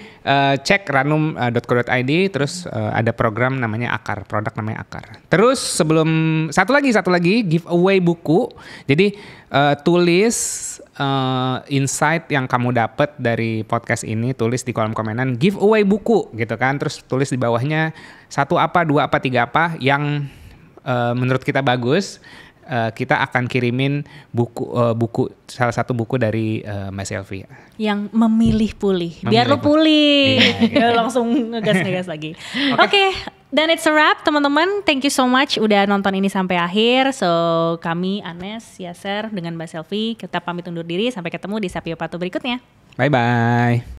S2: cek random.co.id, terus ada program namanya Akar, produk namanya Akar. Terus satu lagi giveaway buku. Jadi tulis insight yang kamu dapat dari podcast ini, tulis di kolom komenan giveaway buku gitu kan. Terus tulis di bawahnya 1 apa, 2 apa, 3 apa yang menurut kita bagus. Kita akan kirimin buku salah satu buku dari Mbak Selvi
S3: yang memilih pulih. Biar lo pulih. Iya. Langsung ngegas lagi. Oke. Dan it's a wrap teman-teman. Thank you so much udah nonton ini sampai akhir. So kami Anes, Yaser dengan Mbak Selvi kita pamit undur diri. Sampai ketemu di Sapio Pato berikutnya.
S2: Bye bye.